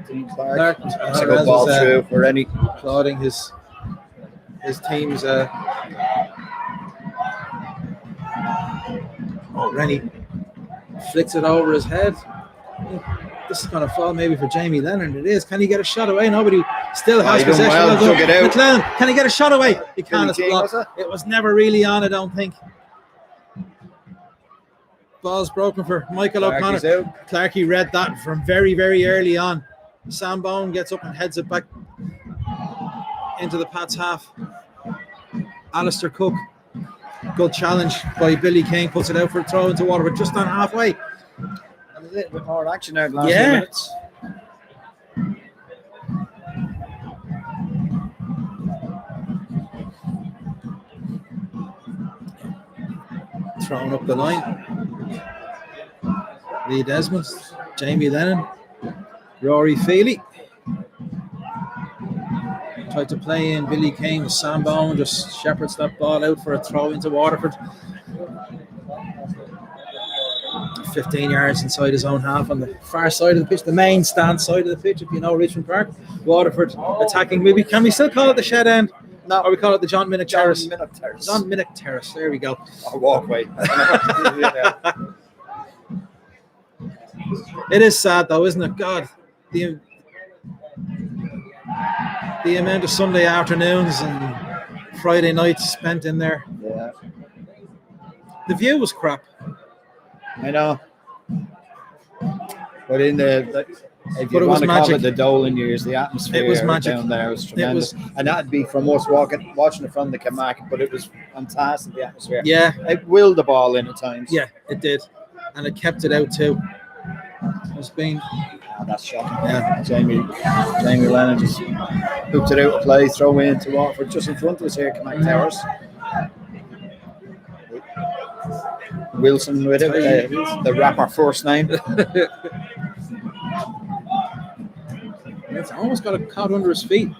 Dean Clark. Clark That's a good ball was, through for Rennie. applauding his team's. Rennie flicks it over his head. This is going to fall maybe for Jamie Leonard. It is. Can he get a shot away? Nobody still has he done possession. well, took it out. McLennan, can he get a shot away? He can't. It's King, blocked. was It was never really on, I don't think. Ball's broken for Michael Clarkie's O'Connor. out. Clarkie read that from very, very early on. Sam Bone gets up and heads it back into the Pats half. Alistair Cook. Good challenge by Billy King. Puts it out for a throw into Waterford just on halfway. A little bit more action there the last few Yeah. minutes. Thrown up the line. Lee Desmond, Jamie Lennon, Rory Feely. Tried to play in Billy King with Sam Bone, just shepherds that ball out for a throw into Waterford. 15 yards inside his own half on the far side of the pitch, the main stand side of the pitch, if you know Richmond Park. Waterford attacking. Maybe can we still call it the shed end? No. Or we call it the John Minnick Terrace? Terrace. John Minnick Terrace. There we go. Or walkway. It is sad though, isn't it? God, the amount of Sunday afternoons and Friday nights spent in there. Yeah. The view was crap. I know. But in if But you it was want to call magic. it the Dolan years, the atmosphere It was magic. down there was tremendous. And that'd be from us watching it from the Camargue, but it was fantastic, the atmosphere. Yeah, It willed the ball in at times. yeah, it did, and it kept it out too. It's been That's shocking. Yeah. Jamie Lennon just hooked it out of play, throw in to Waterford just in front of us here, Camargue Towers. Wilson with it, the rapper first name. It's almost got a caught under his feet.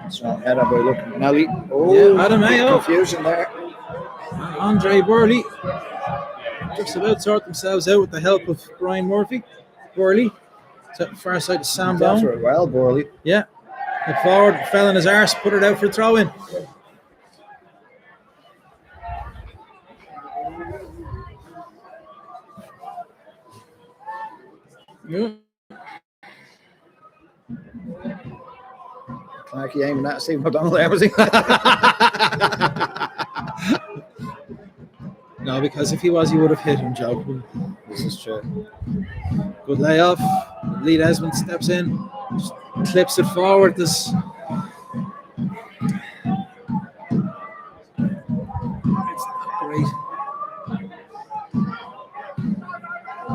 Strong header by looking. Nelly. Oh, Yeah, Adam Mayo. confusion there. Andre Burley just about sort themselves out with the help of Brian Murphy. Burley to the far side of Sam Down Bone. for it well, Borley. Yeah, hit forward, fell on his arse, put it out for a throw in. Yeah. Clarkie aiming at Stephen O'Donnell there, was he? No, because if he was, he would have hit him, Joe. This is true. Good layoff. Lee Desmond steps in, just clips it forward. This. It's not great.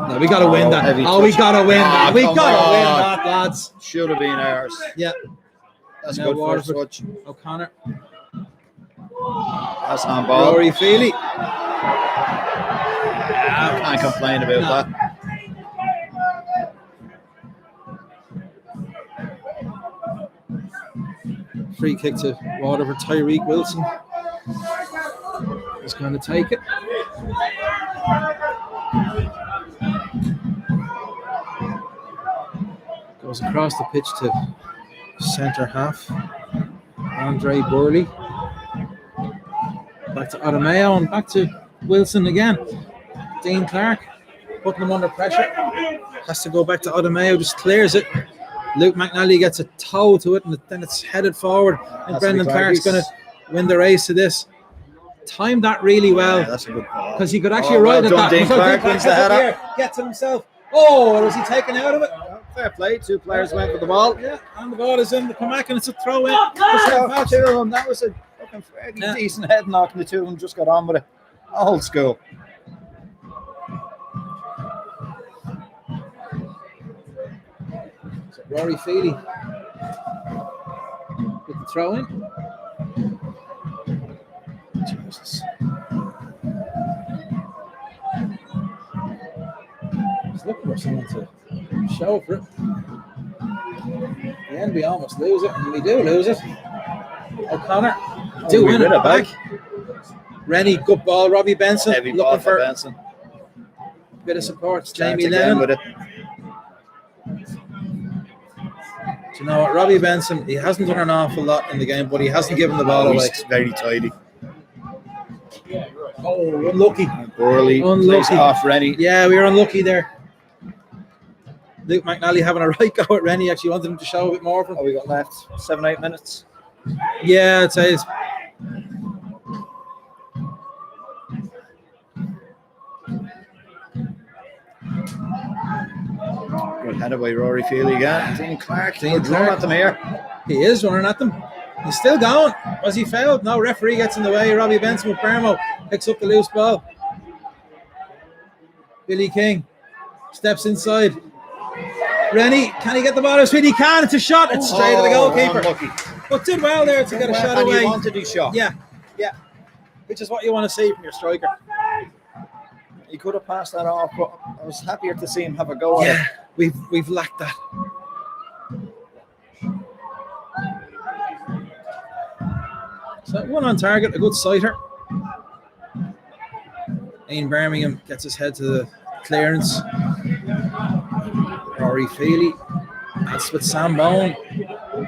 No, we got to win that. heavy Oh, we touch. got to win that. We come got to win on. that, lads. Should have been ours. Yeah. That's Now good first Waterford. touch. O'Connor. That's on ball. Rory Feely. Can't complain about that. Free kick to Waterford. Tyreek Wilson is going to take it. Goes across the pitch to centre half. Andre Burley. Back to Adamayo and back to Wilson again. Dean Clark putting him under pressure. Has to go back to Adamayo, just clears it. Luke McNally gets a toe to it and then it's headed forward. And That's Brendan the Clark's going to win the race to this. Timed that really well. Yeah, that's a good ball. Because he could actually Oh, well ride at done, that. Dean So Clark wins the heads up header. here, gets it himself. Oh, was he taken out of it? Fair play. Two players went for the ball. Yeah, and the ball is in the comeback and it's a throw in. Two of them. That was a fucking fairly decent head knock, and the two of them just got on with it. Old school. So Rory Feely with the throw in. Jesus. Just looking for someone to show for it. In the end, we almost lose it, and we do lose it. O'Connor do we win it win it back. back. Rennie, good ball. Robbie Benson Heavy ball looking for for Benson. a bit of support. Chance Jamie again Lennon. with it. you know what? Robbie Benson, he hasn't done an awful lot in the game, but he hasn't given the ball away. He's very tidy. Oh, unlucky. Burley plays off Rennie. Yeah, we were unlucky there. Luke McNally having a right go at Rennie. Actually wanted him to show a bit more. Oh, we got left 7-8 minutes. Yeah, I'd say it's... Good header by Rory Feely again. Dean Clark. Good run at them here. He is running at them. He's still going. Was he fouled? No, referee gets in the way. Robbie Benson with Bermo picks up the loose ball. Billy King steps inside. Rennie, can he get the ball? He can. It's a shot. It's straight to the goalkeeper. Unlucky. But did well there to get a shot away. And he wanted his shot. Yeah. Which is what you want to see from your striker. He could have passed that off, but I was happier to see him have a go at it. We've lacked that. So one on target, a good sighter. Ian Birmingham gets his head to the clearance. Rory Feely. That's with Sam Bone.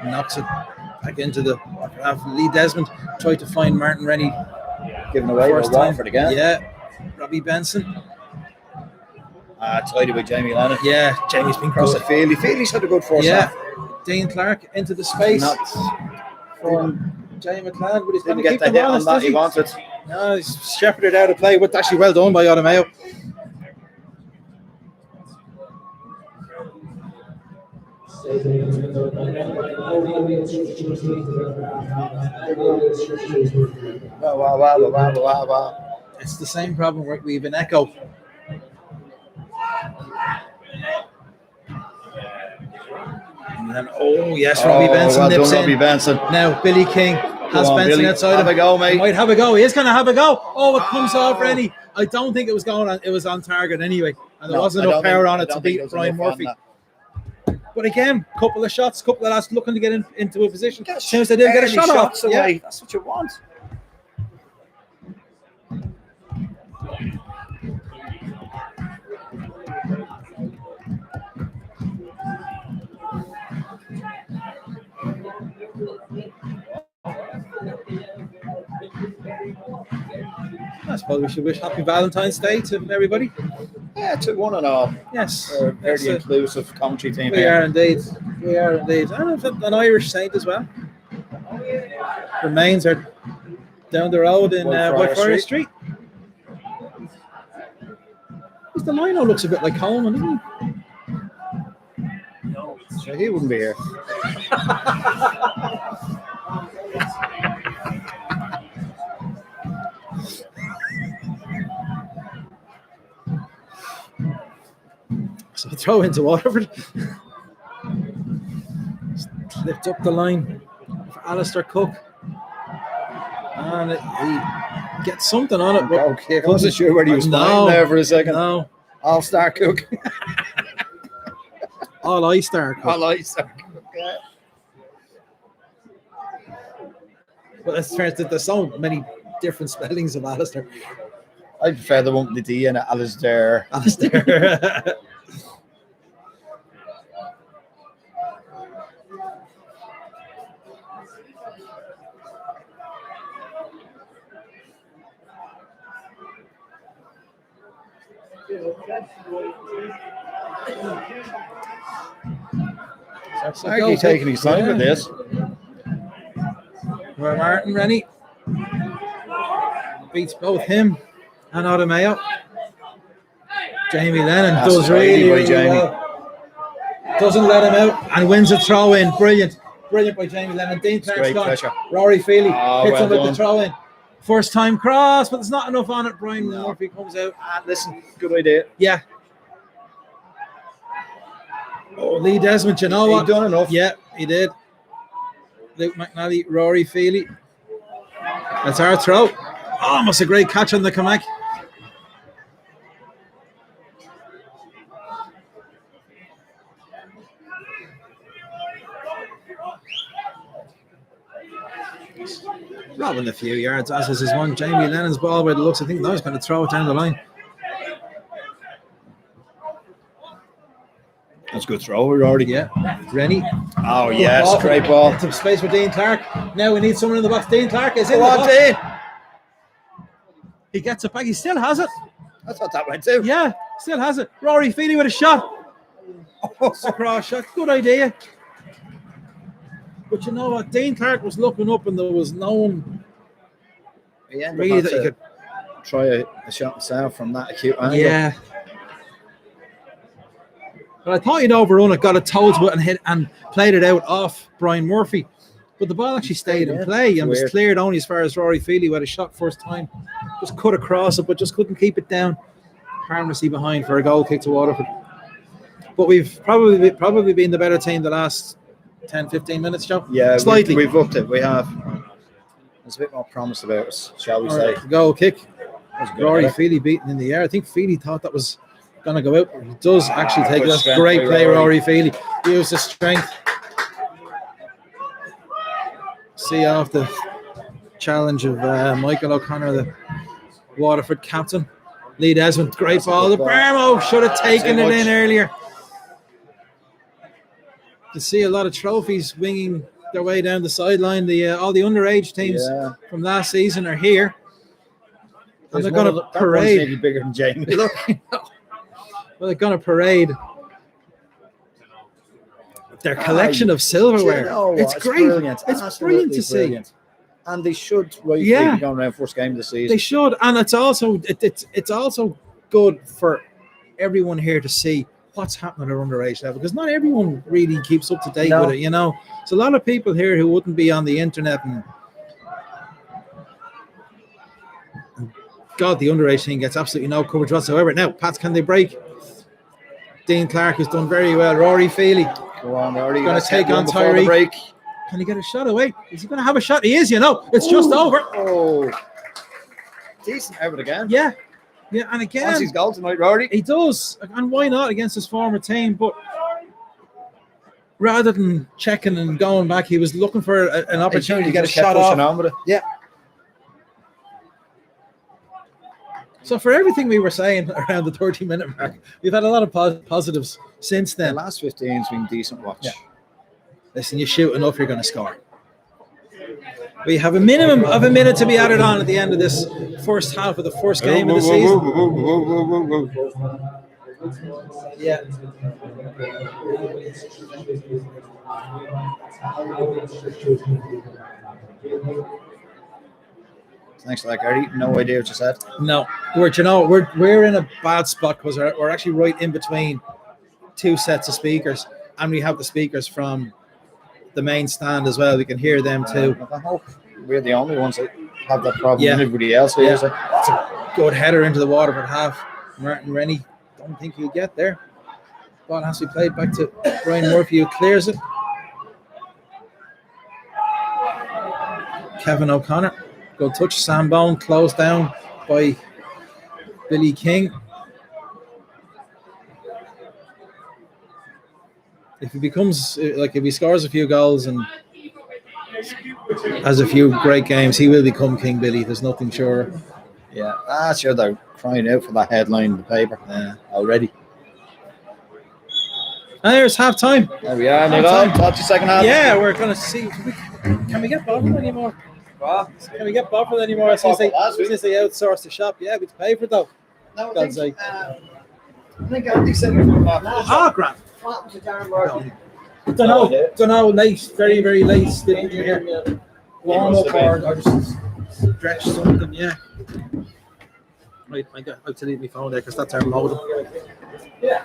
Knocks it back into the half. Lee Desmond tried to find Martin Rennie. Giving away to Waterford again. Yeah. Robbie Benson. Tidy with Jamie Lennon. Yeah, Jamie's been Across good. the field. Feely's had a good first half. Dean Clark into the space. Not For Jamie McLeod, but he's going didn't to get keep the the hit ball. on that he wanted. No, he's shepherded out of play. But actually well done by Adamayo. Wow. It's the same problem we have an echo. And then, Robbie Benson nips in. Robbie Benson. Now Billy King has Go on, Benson Billy. outside. Have a go, mate. He might have a go. He is going to have a go. Oh, it comes off Rennie. I don't think it was going on. It was on target anyway, and there wasn't enough power on it to beat Brian Murphy. But again, couple of shots, couple of lads looking to get into a position. As soon as they didn't get a shot off. Away. That's what you want. I suppose we should wish happy Valentine's Day to everybody. Yeah, to one and all. Yes. We're a very inclusive commentary team. We are indeed. We are indeed. And an Irish saint as well. Remains are down the road in Whitefriars Street. The lino looks a bit like Coleman, doesn't he? So he wouldn't be here. So throw into Waterford. Slipped up the line for Alistair Cook. And he gets something on it. But okay, I wasn't sure where he was lying there for a second. No. All-Star Cook. All-I-Star Cook. All-I-Star Cook, yeah. But it's fair that there's so many different spellings of Alistair. I prefer the one with the D in it, Alistair. Alistair. Argy taking his time with this. Where Martin Rennie beats both him and Adamayo. Jamie Lennon does really well. Doesn't let him out and wins a throw in. Brilliant by Jamie Lennon. Dean Clark's got Rory Feely hits him with the throw in. First time cross, but there's not enough on it. Brian Murphy comes out. Listen, good idea. Yeah. Oh, Lee Desmond, you know what? He done enough. Yeah, he did. Luke McNally, Rory Feely. That's our throw. Almost a great catch on the Kamak. Robbing a few yards, as is his one. Jamie Lennon's ball by the looks. I think that was going to throw it down the line. That's a good throw, Rory. Yeah. Rennie. Oh, yes, great ball. Into space for Dean Clark. Now we need someone in the box. Dean Clark is in Go the on, box. Dean. He gets it back. He still has it. I thought that went too. Yeah, still has it. Rory Feely with a shot. It's a cross shot. Good idea. But you know what? Dean Clark was looking up and there was no one really that he could try a shot himself from that acute angle. Yeah. But I thought he'd overrun it, got a toe to it and hit and played it out off Brian Murphy. But the ball actually stayed in play and was cleared only as far as Rory Feely, who had a shot first time. Just cut across it, but just couldn't keep it down. Harmlessly behind for a goal kick to Waterford. But we've probably been the better team the last 10, 15 minutes, Joe. Yeah, slightly. We've upped it. We have. There's a bit more promise about us, shall we say. Goal kick. Rory Feely beaten in the air. I think Feely thought that was going to go out. He does actually take this. Great play, Rory Feely. Use his strength. See off the challenge of Michael O'Connor, the Waterford captain. Lee Desmond, great ball. The Barmo should have taken it in earlier. To see a lot of trophies winging their way down the sideline. All the underage teams from last season are here. And they're going to parade. Maybe bigger than Jamie. Look. Well, they're going to parade their collection of silverware. It's great. Brilliant. It's brilliant to see. And they should be going around first game of the season. They should, and it's also good for everyone here to see what's happening at our underage level, because not everyone really keeps up to date with it. You know, there's a lot of people here who wouldn't be on the internet and God, the underage team gets absolutely no coverage whatsoever. Now, Pats, can they break? Dean Clark has done very well. Rory Feely. Go on, Rory. Going to take on Tyree. Can he get a shot away? Is he going to have a shot? He is, you know. It's just over. Oh. Decent effort again. Yeah. Yeah, and again. Wants his goal tonight, Rory. He does. And why not against his former team? But rather than checking and going back, he was looking for an opportunity to get a shot off. On with it. Yeah. So for everything we were saying around the 30-minute mark, we've had a lot of positives since then. The last 15's been decent watch. Yeah. Listen, you shoot enough, you're going to score. We have a minimum of a minute to be added on at the end of this first half of the first game of the season. Yeah. Thanks, like Eddie. No idea what you said. No, we're in a bad spot because we're actually right in between two sets of speakers, and we have the speakers from the main stand as well. We can hear them too. I hope we're the only ones that have that problem. Yeah. Everybody else hears it. It's a good header into the Waterford half. Martin Rennie, don't think he'll get there. Ball has to be played back to Brian Murphy, who clears it. Kevin O'Connor. Good touch. Sam Bone closed down by Billy King. If he scores a few goals and has a few great games, he will become King Billy. There's nothing sure. Yeah, sure they're crying out for that headline in the paper already. And there's half time. There we are. Talk to you second half. Yeah, we're going to see. Can we get Boffin anymore? Can we get Boffin anymore since they outsourced the shop? Yeah, we pay for it though. No, I think Andy said it was grand. Don't know. Late, very, very late. Didn't hear me warm up or just stretch something. Yeah. Right, I have to leave my phone there because that's our modem. Yeah.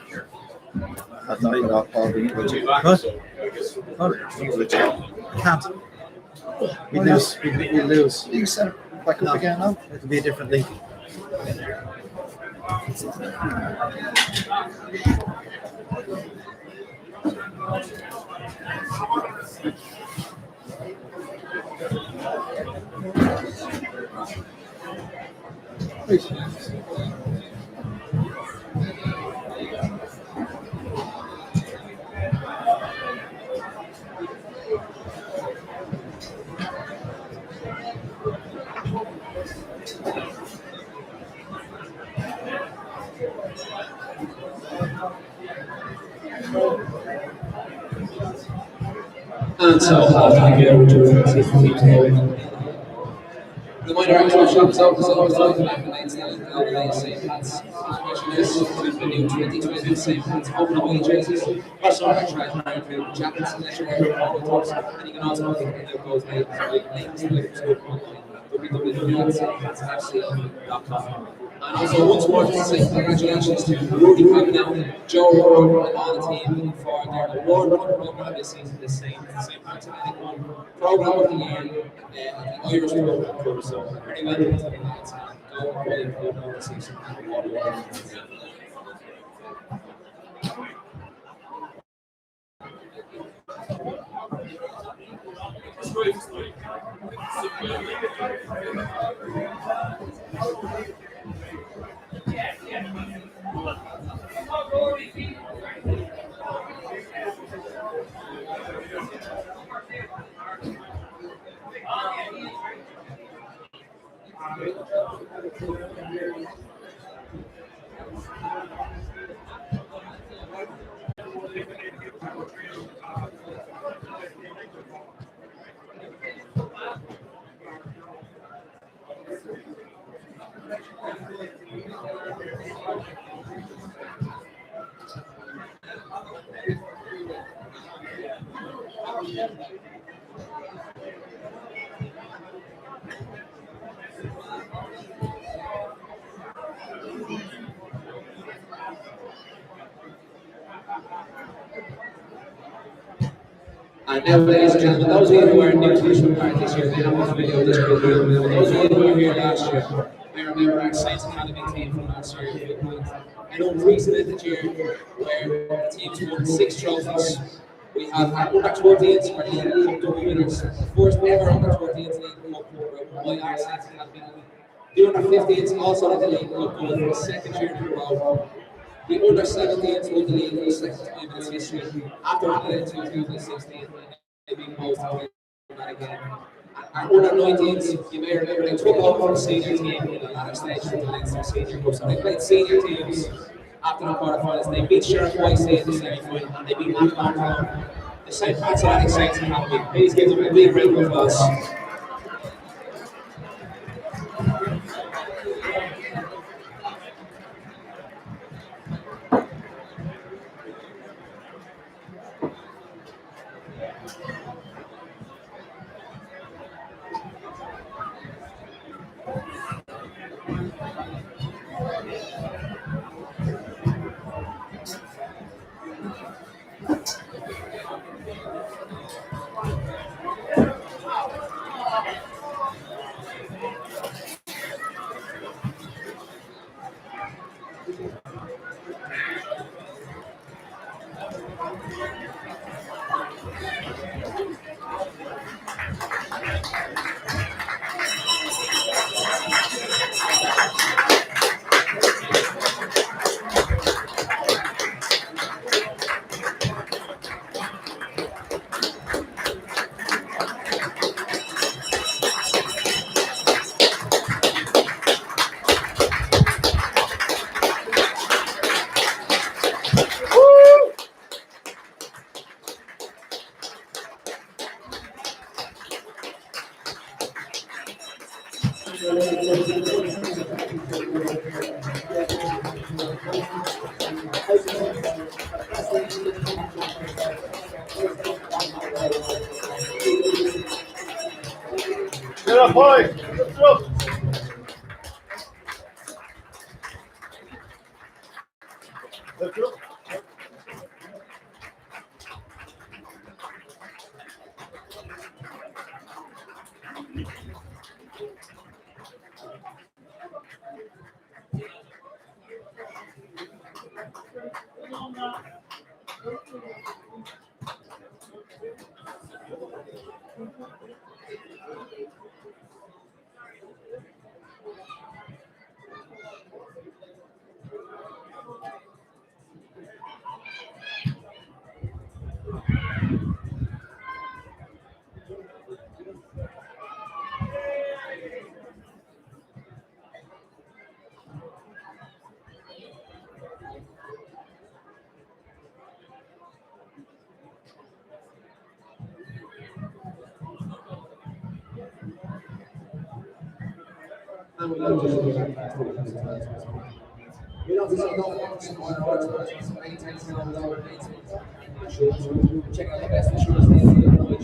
I thought you got Paul. I can't. We lose. We lose. You set it back up again now. It'll be a different league. And so half-time here, which is the team's going. The minor actual shops out is always like the main stand of the St. Pat's. Question is, with the new 2020 St. Pat's open away jerseys, or some franchise include jackets and leisure wear polo tops, and you can also pick any of those items with links to the store online, www.stpatfc.com. And also, once more, just to say congratulations to Rudy Crackdown, Joe Rowe, and all the team for their award-winning program this season, the St. Pat's Program of the Year, the Irish Program Club. So, very well done to the lads. Go away and go down the season. And now, ladies and gentlemen, those of you who are new to Richmond Park this year, may not want to video this video, but those of you who were here last year, may remember our Saints Academy team from last year. An unprecedented year where the teams won 6 trophies. We have our under 14s for League Cup winners, the first ever under 14s League Cup by our Saints Academy. The under 15s also had the League Cup for the second year in a row. The under 17s won the league for the second time in its history after winning it in 2016. They've been most of that again. And under 19s, you may remember they took over the senior team in the latter stage of the Leinster Senior Cup. So they played senior teams after the quarterfinals. They beat Sheriff YC in the semi-final and they beat Macmillan. The St. Pat's Athletic Saints Academy. Please give them a big round of applause. Get up, boys. Lift up. Lift up. And we love just doing that. We love to say no support our artists, maintain sound our check out the best insurance deals in the world.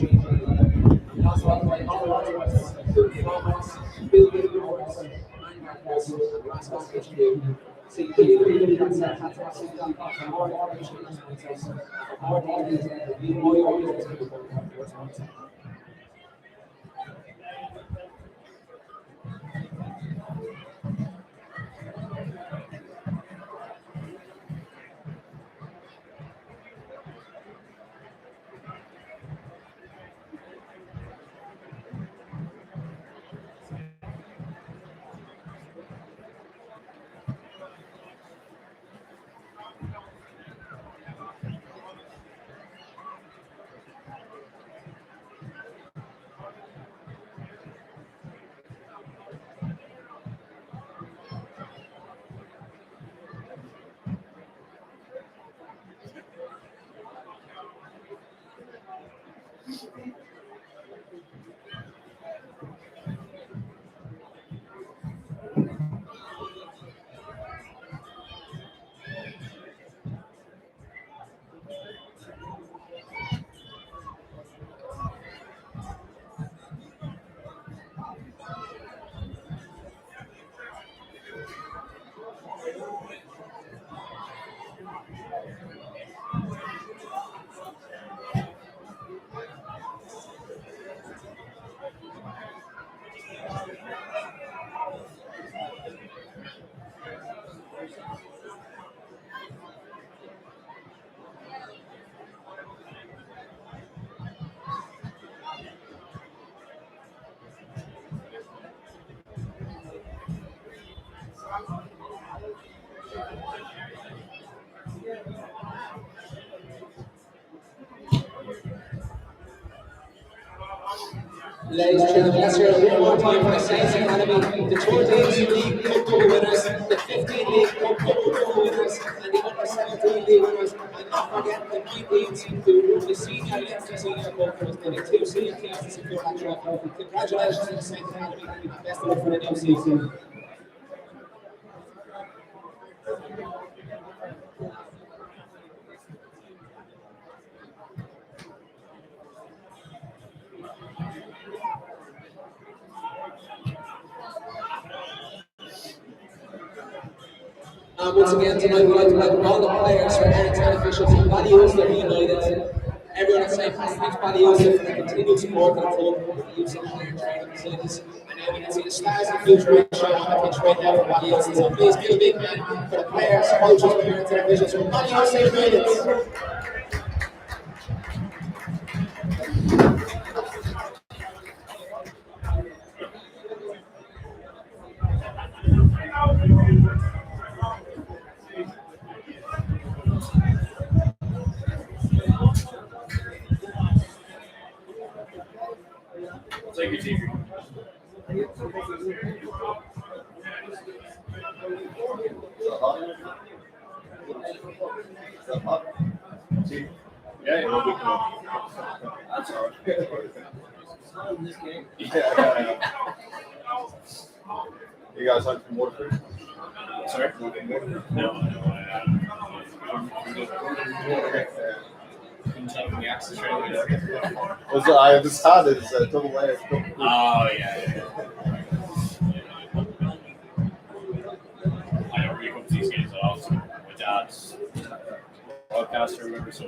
We also operate all our artists, including robots, building reports, Minecraft castles, and Glasshouse HQ. So you can really get that fantastic for more information for more details and review all your orders as people come to your website. Ladies and gentlemen, let's hear it one more time for the Saints Academy, the 14 League Cup winners, the 15 League Cup winners, and the under 17 league winners, and not forgetting the key teams who won the senior and senior cup winners, the 2 senior teams to secure that trophy. Congratulations to the Saints Academy, and best of luck for the new season. Once again, tonight we'd like to welcome all the players, fans, and officials and values that are united. Everyone at St. Patrick's values for the continued support of the club, the use of player training facilities. And now we can see the stars of the future show on the pitch right now for values. So please give a big hand for the players, coaches, parents, and officials from Values St. Patrick's. Take your team. Yeah, we'll be cool. That's all right. Yeah. You guys hunt from Waterford? Sorry? No. Couldn't tell from the access right. This hat is double layered. Oh, yeah. I don't really come to these games at all. So my dad's broadcaster, remember, so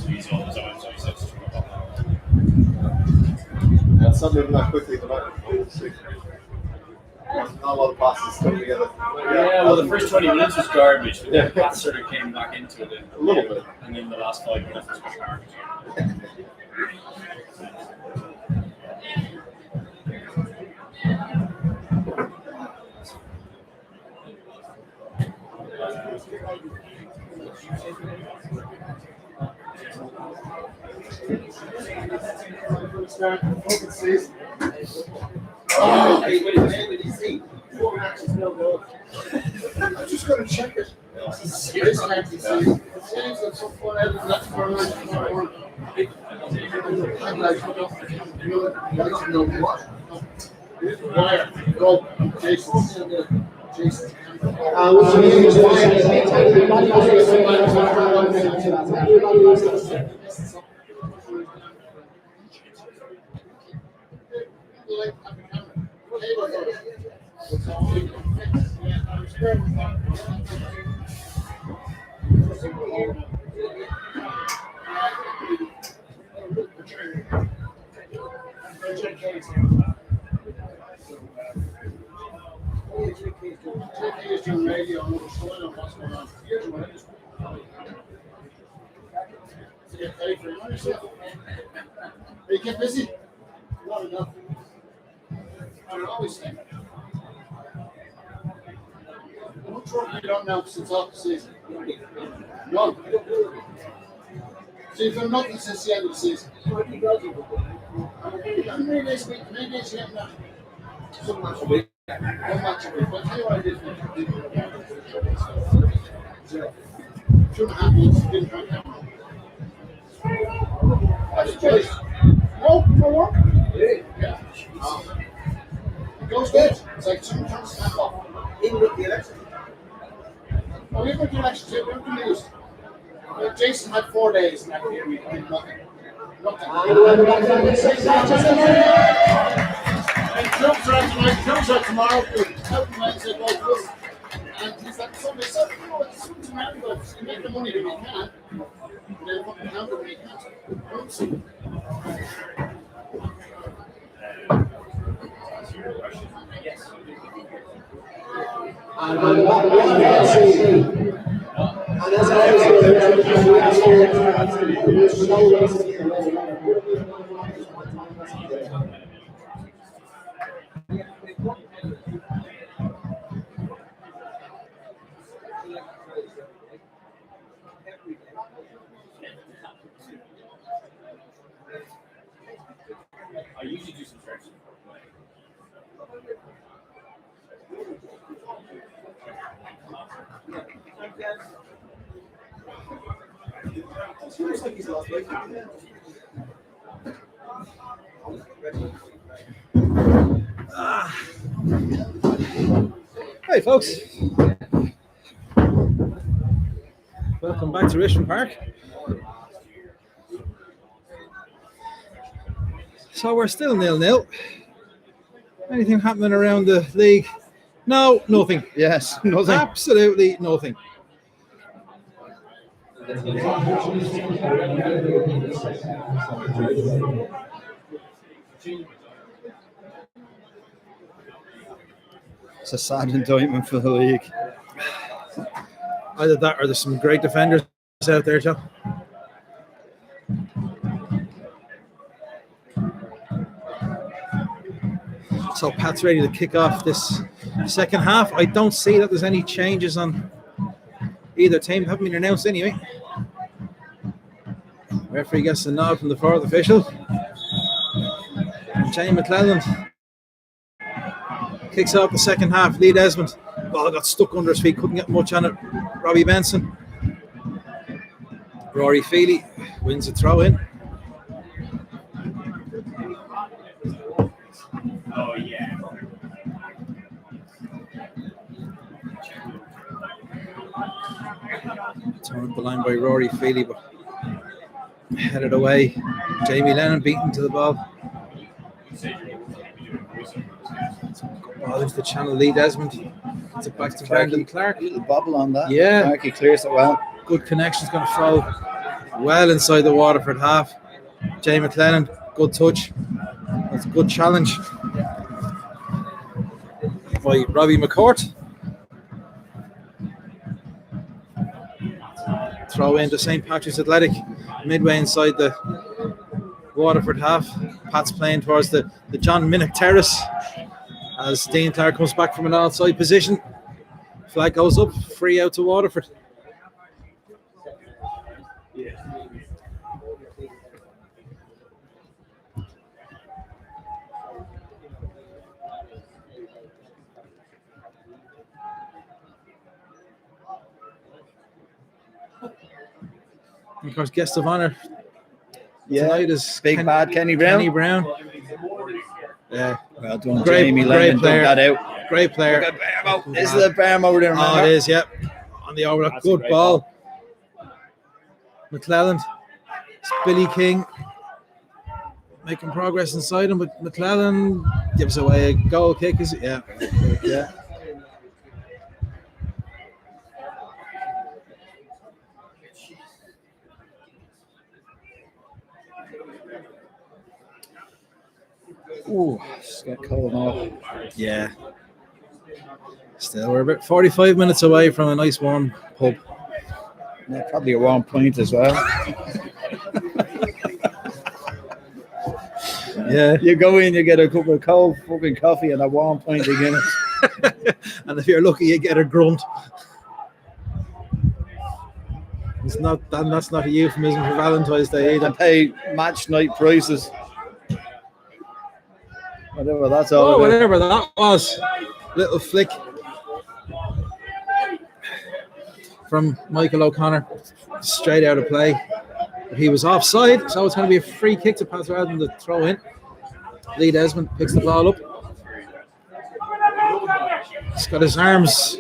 he's all the time, so he says to And some moving that quickly tonight. Not a lot of passes stuck together. Yeah, well, the first 20 minutes was garbage, but then the pass sort of came back into it A little bit. and then the last 5 minutes was garbage. I'm just going to check it. You get busy? Not enough. I always think. How much work have you done now since off the season? None. So you've done nothing since the end of the season. How many days a week? How many days you have now? One match a week. But I'll tell you what I did for you. 2.5 months, didn't have that. That's a choice. No, no work. Yeah. It goes good. It's like someone turns the tap off. Even with the election. Oh, even with the election, too. We haven't used. Jason had 4 days in that period. We did nothing. Nothing. And jumps are out tonight, jumps are tomorrow. Out on Wednesday, both good. And he's like, somebody said, you know, it's something around, but you make the money when you can. And then fucking handle when you can't. I usually do some stretches. Hey, folks. Welcome back to Richmond Park. So we're still 0-0. Anything happening around the league? No, nothing. Yes, nothing. Absolutely nothing. It's a sad indictment for the league. Either that or there's some great defenders out there, Joe. So Pat's ready to kick off this second half. I don't see that there's any changes on either team. Haven't been announced anyway. Referee gets the nod from the fourth official. Jamie McClelland kicks off the second half. Lee Desmond. Ball got stuck under his feet, couldn't get much on it. Robbie Benson. Rory Feely wins a throw in. Oh, yeah. Turned up the line by Rory Feely, but headed away. Jamie Lennon beaten to the ball. Ball into the channel. Lee Desmond. It's back to Brendan Clark. A little bobble on that. Yeah. Clark, he clears it well. Good connection's going to fall well inside the Waterford half. Jay McLennan, good touch. That's a good challenge by Robbie McCourt. Throw into St. Patrick's Athletic, midway inside the Waterford half. Pat's playing towards the John Minnick Terrace as Dean Clark comes back from an outside position. Flag goes up, free out to Waterford. And of course, guest of honour tonight is Big bad Kenny Brown. Kenny Brown. Yeah, Well done, Great- Jamie great Lennon. Dug player. that out. great player. Look at Bermo. This is the Bermo there, Oh, remember? it is. Yep, on the overlap. That's a Good great ball. McClelland. It's Billy King making progress inside him, but McClelland gives away a goal kick. Is it? Yeah. Yeah. Ooh, it's getting cold now. Yeah. Still, we're about 45 minutes away from a nice warm pub. Yeah, probably a 1 point as well. Yeah. You go in, you get a cup of cold fucking coffee and a 1 point of Guinness. And if you're lucky, you get a grunt. It's not that. That's not a euphemism for Valentine's Day either. And pay match night prices. Whatever that's all Oh, about. whatever that was. Little flick from Michael O'Connor, straight out of play. But he was offside, so it's going to be a free kick to pass rather than the throw in. Lee Desmond picks the ball up. He's got his arms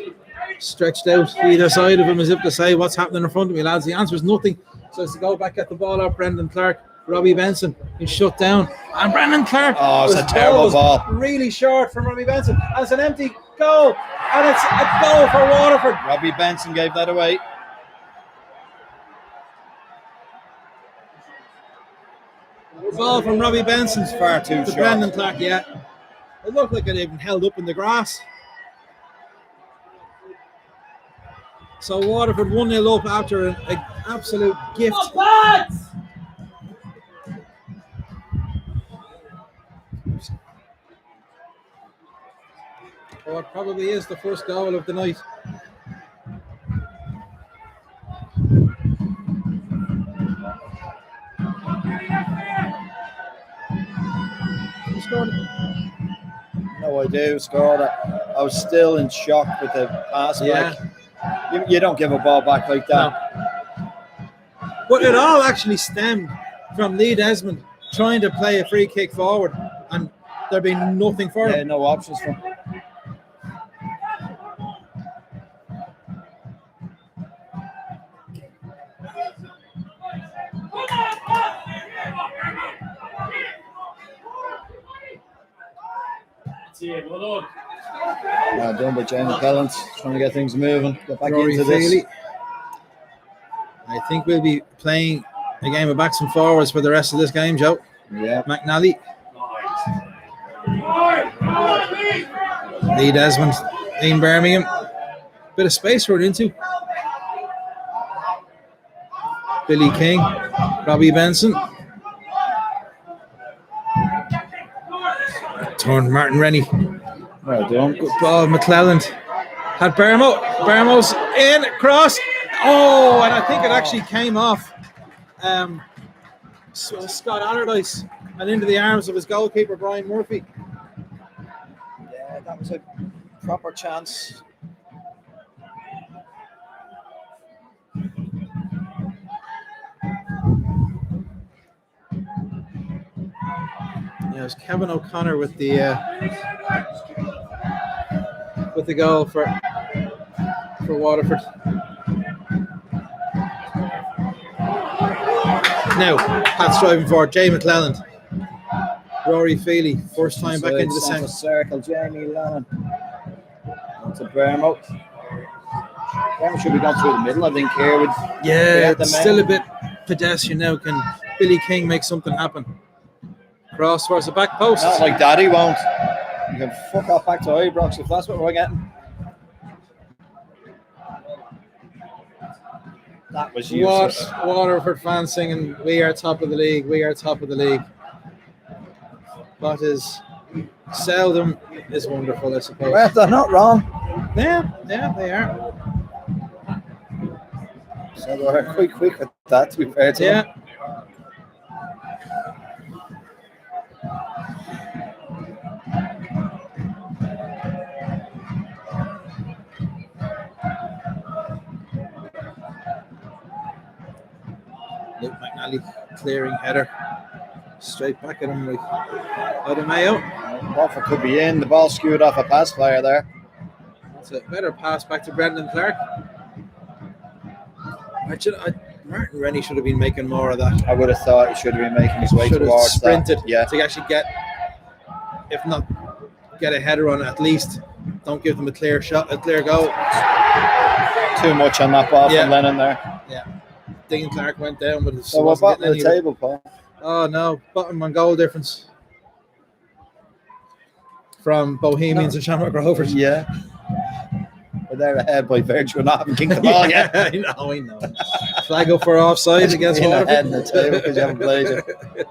stretched out either side of him as if to say, what's happening in front of me, lads? The answer is nothing. So it's to go back at the ball out. Brendan Clark, Robbie Benson, he's shut down. And Brendan Clark. Oh, it's a terrible ball. Really short from Robbie Benson. And it's an empty goal. And it's a goal for Waterford. Robbie Benson gave that away. Ball from Robbie Benson. It's far too to short. Brendan Clark, yeah. It looked like it even held up in the grass. So Waterford 1-0 up after an absolute gift. Oh, it probably is the first goal of the night. Who scored it? No idea who scored it. I was still in shock with the pass Yeah. back. You don't give a ball back like that. But it all actually stemmed from Lee Desmond trying to play a free kick forward and there being nothing for Yeah, him. no options for him. Well Done by Jamie Pellants, trying to get things moving. Get back Rory into this. Feely. I think we'll be playing a game of backs and forwards for the rest of this game, Joe. Yeah. McNally, Lee Desmond, Ian Birmingham. Bit of space to run into. Billy King, Robbie Benson. Turn Martin Rennie. Well done. Good ball, McClelland. Had Bermo. Bermo's in, cross. Oh, and I think it actually came off Scott Allardyce and into the arms of his goalkeeper, Brian Murphy. Yeah, that was a proper chance. Yeah, it was Kevin O'Connor with the goal for Waterford. Now, Pat's driving forward. Jay McClelland, Rory Feely, first time back into the Centre centre. circle, Jamie Lennon. Onto Bermo. Bermo should be gone through the middle, I think, here. Yeah, the it's man. still a bit pedestrian now. Can Billy King make something happen? Cross towards the back post. Not like that, he won't. You can fuck off back to Ibrox if that's what we're getting. That was useless. Waterford fans singing, "We are top of the league. We are top of the league." What is seldom is wonderful, I suppose. Well, they're not wrong. Yeah, they are. So they were quite quick with that, to be fair to them. Yeah. Luke McNally clearing header. Straight back at him like Mayo. Waterford could be in. The ball skewed off a pass player there. That's a better pass back to Brendan Clark. Martin Rennie should have been making more of that. I would have thought he should have been making his way Should have towards sprinted that. Yeah. to actually get, if not get a header on it, at least don't give them a clear shot, a clear goal. Too much on that ball Yeah. from Lennon there. Yeah. Dean Clark went down, but So we're bottom of the table, Paul. Oh no, bottom on goal difference from Bohemians and Shamrock Rovers. Yeah. But they're ahead by virtue of not having kicked the ball yet. I know. Flag up for offside against Being Waterford. ahead in the table because you haven't played it.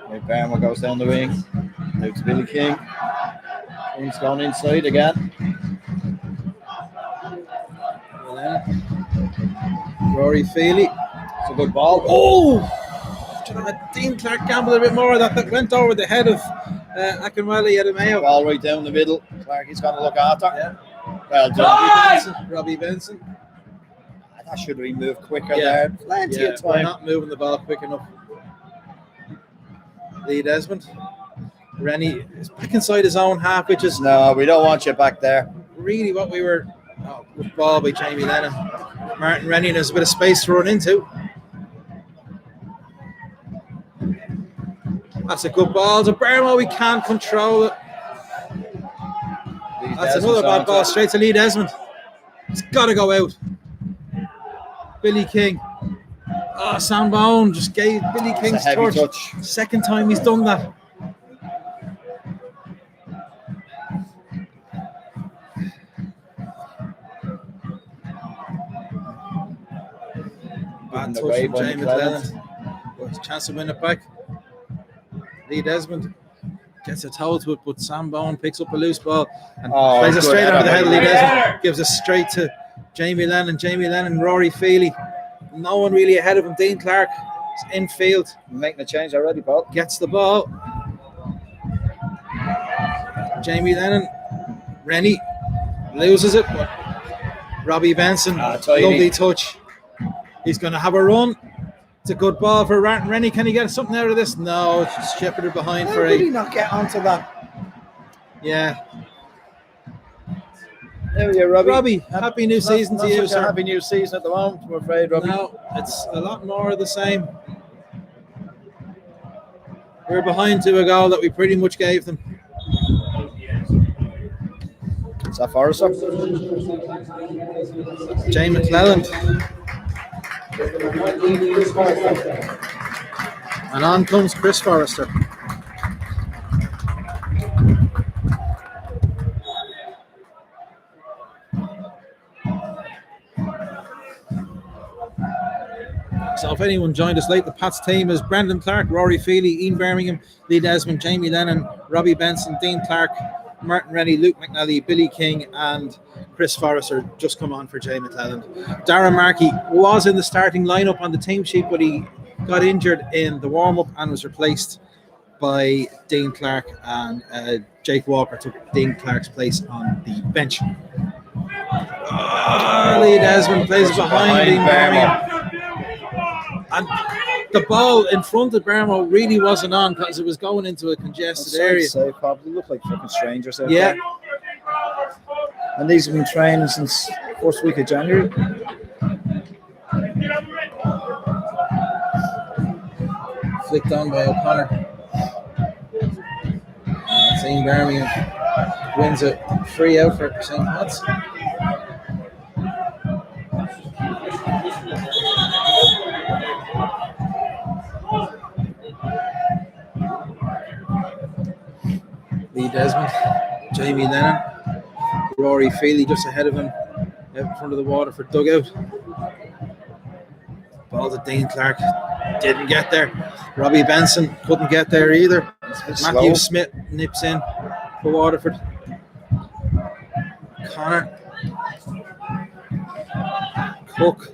Right, Barrymore goes down the wing. Out to Billy King. King's gone inside again. Rory Feely. It's a good ball. Dean Clark gambled a bit more. That went over the head of Akinwale Adamayo. Ball right down the middle. Clarky's going to look after. Yeah. Well done. Robbie Benson. That should have been moved quicker there. Plenty of We're time. not moving the ball quick enough. Lee Desmond. Rennie is back inside his own half, which is No, we don't want you back there. really what we were. Oh, good ball by Jamie Lennon. Martin Rennie, there's a bit of space to run into. That's a good ball to Bermo. We can't control it. That's another bad ball straight to Lee Desmond. It's got to go out. Billy King. Oh, Sambone just gave Billy King's heavy touch. touch. Second time he's done that. Bad touch from Jamie McClelland. But a chance to win it back. Lee Desmond gets a toe to it, but Sambone picks up a loose ball and plays it straight over the head of Lee Desmond. Gives it straight to Jamie Lennon. Jamie Lennon, Rory Feely. No one really ahead of him. Dean Clark is in field. Making a change already, Paul. Gets the ball. Jamie Lennon. Rennie loses it, but Robbie Benson, lovely touch. He's going to have a run. It's a good ball for Rennie. Can he get something out of this? No, it's just shepherded behind How for did he a. not get onto that? Yeah. There we go, Robbie. Robbie, happy new season to you, sir. Happy new season at the moment, I'm afraid, Robbie. No, it's a lot more of the same. We're behind to a goal that we pretty much gave them. Is that Forrester? Jay McClelland. And on comes Chris Forrester. So if anyone joined us late, the Pats team is Brendan Clark, Rory Feely, Ian Birmingham, Lee Desmond, Jamie Lennon, Robbie Benson, Dean Clark, Martin Rennie, Luke McNally, Billy King, and Chris Forrester just come on for Jay McClelland. Darren Markey was in the starting lineup on the team sheet, but he got injured in the warm-up and was replaced by Dean Clark, and Jake Walker took Dean Clark's place on the bench. Lee Desmond plays behind Dean Birmingham. And the ball in front of Bermo really wasn't on because it was going into a congested area. So probably look like fucking strangers out Yeah. there. And these have been training since first week of January. Flicked on by O'Connor. St. Birmingham wins it. Free out for St. Pat's. Lee Desmond, Jamie Lennon, Rory Feely just ahead of him out in front of the Waterford dugout. Ball to Dean Clark, didn't get there. Robbie Benson couldn't get there either. Matthew Smith nips in for Waterford. Connor, Cook,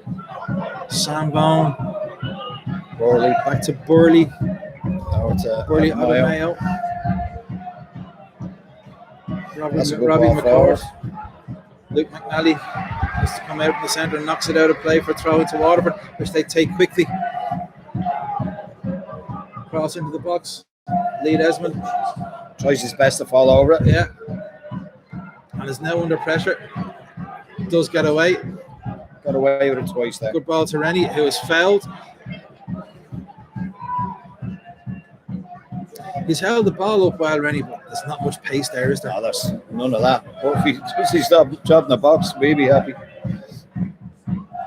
Sambone, Burley. back to Burley. Burley Mayo. Adamayo. That's a good Robbie ball McCord, forward. Luke McNally, Tries to come out in the centre and knocks it out of play for throw into Waterford, which they take quickly. Cross into the box. Lee Desmond Tries his best to fall over it. Yeah. And is now under pressure. Does get away. Got away with it twice there. Good ball to Rennie, who is fouled. He's held the ball up well, Rennie, but there's not much pace there, is there? No, there's none of that. But if he does his job in the box, we'll be happy.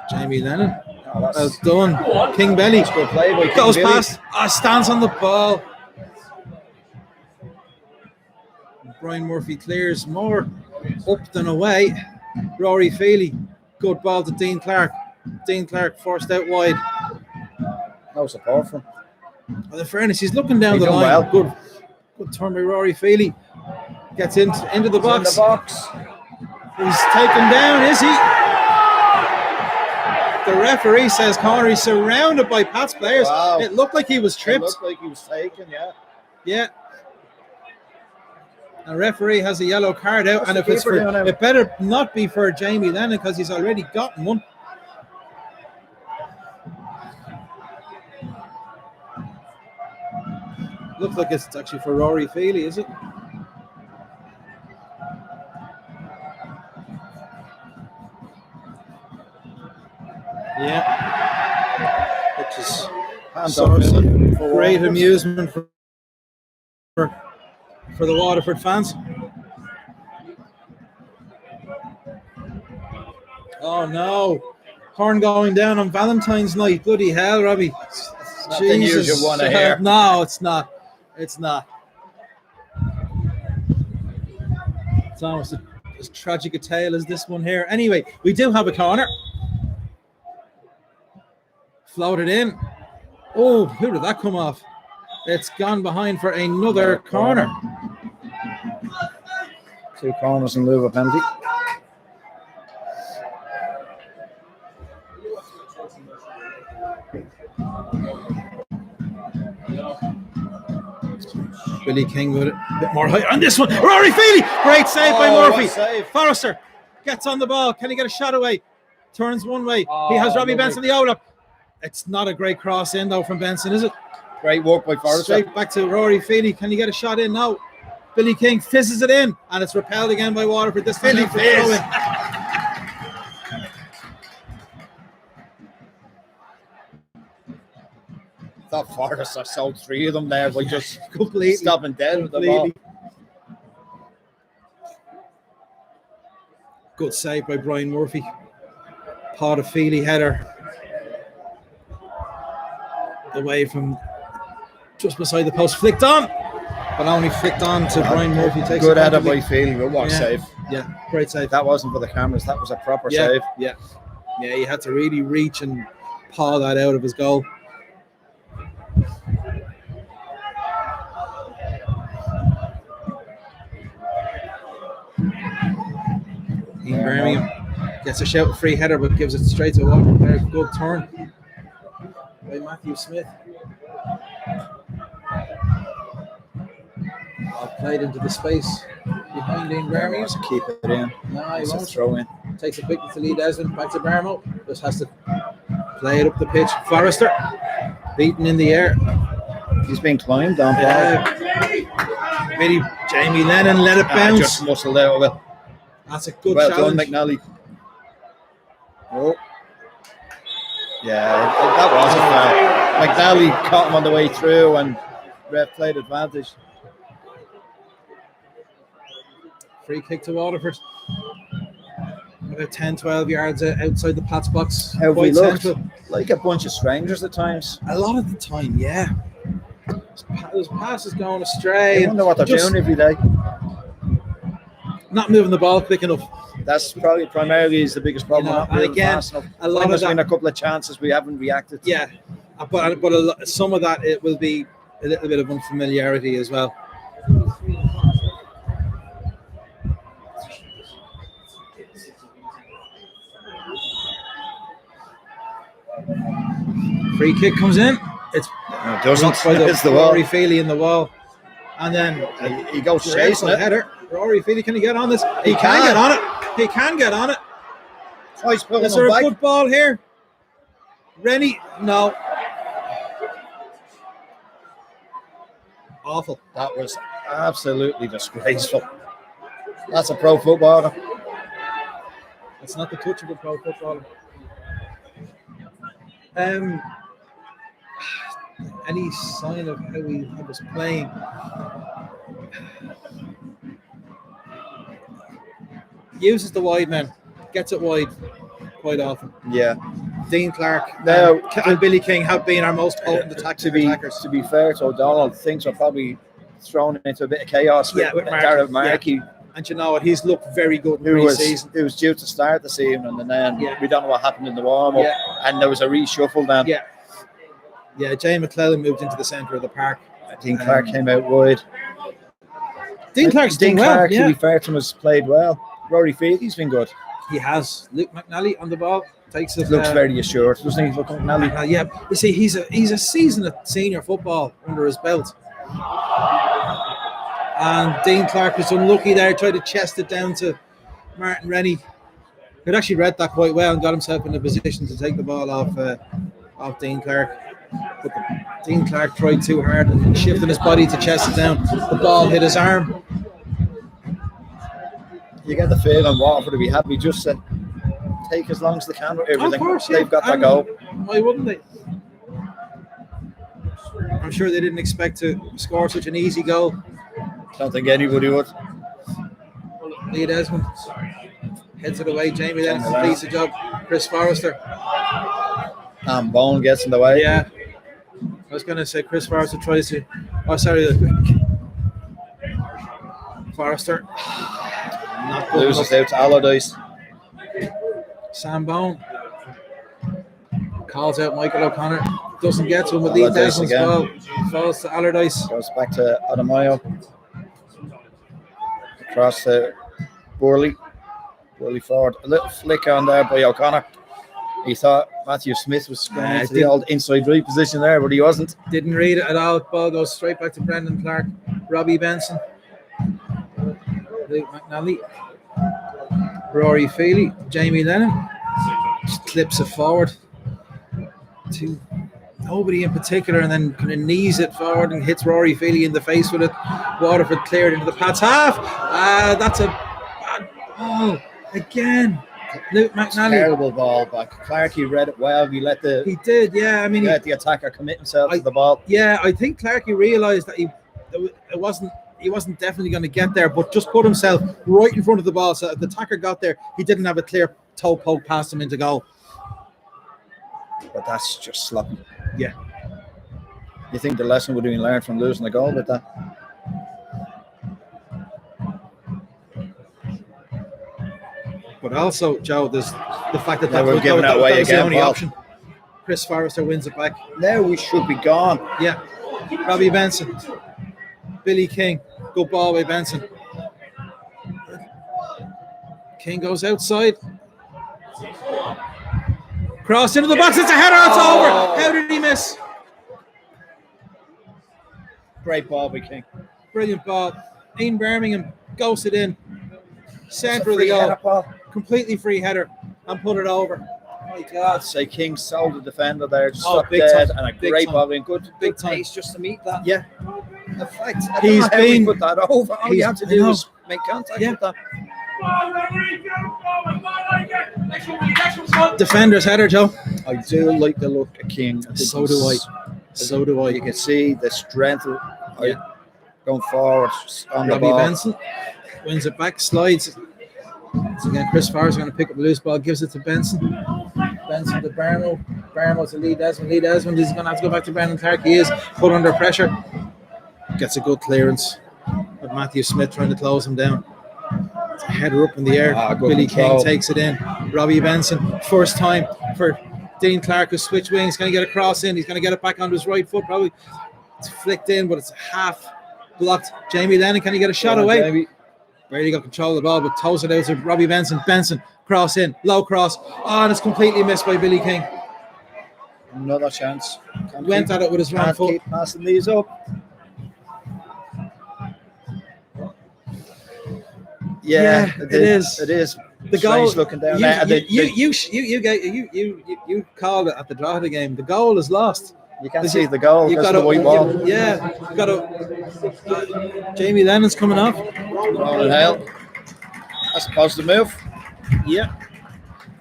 Jamie Lennon. Oh, Well done. King Belly. Good play by King Goes Billy. past. Stands on the ball. Brian Murphy clears more up than away. Rory Feely. Good ball to Dean Clark. Dean Clark forced out wide. No support from him. Well, in fairness, he's looking down He's the done line. well. Good turn by Rory Feely. Gets into the He's in box. the box. He's taken down, is he? The referee says corner. He's surrounded by Pat's players. Wow. It looked like he was It tripped. looked like he was taken, yeah. Yeah. The referee has a yellow card out, What's and the if it's keeper for, doing now? it better not be for Jamie Lennon because he's already gotten one. Looks like it's actually for Rory Feely, is it? Yeah. Which is Hands source up. of great amusement for the Waterford fans. Oh no. Horn going down on Valentine's night. Bloody hell, Robbie. Not the news you want to hear. No, it's not. It's not. It's almost as tragic a tale as this one here. Anyway, we do have a corner. Floated in. Oh, who did that come off? It's gone behind for another corner. 2 corners in lieu of a penalty. Billy King with it. A bit more height on this one. Rory Feely. Great save by Murphy. what save. Forrester gets on the ball. Can he get a shot away? Turns one way. He has Robbie lovely. Benson the overlap. It's not a great cross in though from Benson, is it? Great work by Forrester. Straight back to Rory Feely. Can he get a shot in? No. Billy King fizzes it in, and it's repelled again by Waterford. This time for throw in. Thought Forrester sold 3 of them there by just Completely. stopping dead with the ball. Completely. Good save by Brian Murphy. Part of Feely header. Away from just beside the post. Flicked on. But only flicked on to Brian Murphy. Takes Good it header by comfortably. Feely, but what a Yeah. save. Yeah, great save. That wasn't for the cameras, that was a proper Yeah, save. yeah. Yeah, he had to really reach and paw that out of his goal. Ian Birmingham gets a shout free header but gives it straight to Walker. There's a good turn by Matthew Smith. Ball played into the space behind Ian Birmingham. Just keep it in. No, he It's a won't. throw in. Takes it quickly to Lee Desmond. Back to Barmo. Just has to play it up the pitch. Forrester beaten in the air. He's been climbed on. Really, Jamie Lennon let it bounce. Just muscled out of it. That's a good Well challenge. done, McNally. Oh. Yeah, that was a foul. McNally caught him on the way through and ref played advantage. Free kick to Waterford. About 10, 12 yards outside the Pats box. How we Quite looked central. like a bunch of strangers at times. A lot of the time, yeah. There's passes going astray. I wonder what they're Just doing every day. Not moving the ball quick enough. That's probably primarily is the biggest problem. You know, Not and moving again, fast enough. a lot There's of been that- a couple of chances we haven't reacted to. Yeah, but some of that it will be a little bit of unfamiliarity as well. Free kick comes in. It's No, it doesn't. blocked by the It's the wall. Rory Feely in the wall, and then He goes great chasing it. header. Rory Feely, can he get on this? He He can can. get on it. He can get on it. Tries pulling Is there him a back. good ball here? Rennie? No. Awful. That was absolutely disgraceful. That's a pro footballer. It's not the touch of a pro footballer. Any sign of how he was playing? Uses the wide man, gets it wide quite often. Yeah. Dean Clark Now, and Billy King have been our most potent attackers. To be fair to O'Donnell, things were probably thrown into a bit of chaos with Gareth Markey. And you know what? He's looked very good in Who pre-season. was due to start this evening, and then we don't know what happened in the warm-up, and there was a reshuffle then. Yeah, Jay McClellan moved into the centre of the park. Dean Clark came out wide. Dean Clark, to be fair to him, has played well. Rory Feely's been good. He has. Luke McNally on the ball takes it. Looks very assured, doesn't he? Look, McNally. Yeah, you see, he's a season of senior football under his belt. And Dean Clark was unlucky there, tried to chest it down to Martin Rennie, who'd actually read that quite well and got himself in a position to take the ball off Dean Clark. But Dean Clark tried too hard and shifting his body to chest it down. The ball hit his arm. You get the feeling Waterford would be happy just to take as long as they can with everything. Of course, They've got that goal. Why wouldn't they? I'm sure they didn't expect to score such an easy goal. Don't think anybody would. Lee Desmond heads it away. Jamie then completes the job. Chris Forrester. And Bone gets in the way. Yeah. I was going to say Chris Forrester tries to... Oh, sorry. Forrester. Not good Loses enough. out to Allardyce. Sam Bone calls out Michael O'Connor. Doesn't get to him with Lee Desmond's ball. Falls to Allardyce. Goes back to Adamayo. Across to Burley. Burley forward. A little flick on there by O'Connor. He thought Matthew Smith was going into the old inside right position there, but he wasn't. Didn't read it at all. Ball goes straight back to Brendan Clark. Robbie Benson. Luke McNally. Rory Feely. Jamie Lennon. Just clips it forward to nobody in particular, and then kind of knees it forward and hits Rory Feely in the face with it. Waterford cleared into the Pats half. That's a bad ball again. Luke McNally. Terrible ball back. Clarkey read it well. He did, yeah. I mean, let the attacker commit himself to the ball. Yeah, I think Clarkey realised that he wasn't definitely going to get there, but just put himself right in front of the ball. So if the attacker got there, he didn't have a clear toe poke past him into goal. But that's just sloppy. Yeah. You think the lesson would have been learned from losing a goal with that? But also, Joe, there's the fact that we're giving that away was again, the only Paul. option. Chris Forrester wins it back. Now we should be gone. Yeah. Robbie Benson. Billy King. Good ball by Benson. King goes outside. Cross into the box. It's a header. It's over. How did he miss? Great ball by King. Brilliant ball. Ian Birmingham ghosted in. Centre of the goal. Completely free header and put it over. My God, say King sold the defender there. Just stopped big dead, time. and a Big great time. ball in good Big pace just to meet that. Yeah. In fact, He's been put that over. All you have to do is make contact with that. Defender's header, Joe. I do like the look of King. So do I. So do I. You can see the strength going forward on the Robbie ball. Benson wins it back, slides. So again, Chris Farr's going to pick up a loose ball, gives it to Benson. Benson to Barmo. Barmo to Lee Desmond. Lee Desmond is going to have to go back to Brendan Clark. He is put under pressure. Gets a good clearance. But Matthew Smith trying to close him down. It's a header up in the air. Good Billy control. King takes it in. Robbie Benson, first time for Dean Clark, who switch wings. He's going to get a cross in. He's going to get it back onto his right foot. Probably it's flicked in, but it's half blocked. Jamie Lennon, can he get a shot away? Jamie. Barely got control of the ball, but toes it out to Robbie Benson. Benson, cross in, low cross. Oh, and it's completely missed by Billy King. Another chance. Went at it with his right foot. Keep passing these up. Yeah, it is. It is. The goal. Strange looking down there. And You called it at the draw of the game. The goal is lost. you can't see the goal because of the white ball. Yeah, you got to. Jamie Lennon's coming off. Ronan Hale. That's a positive move. Yeah.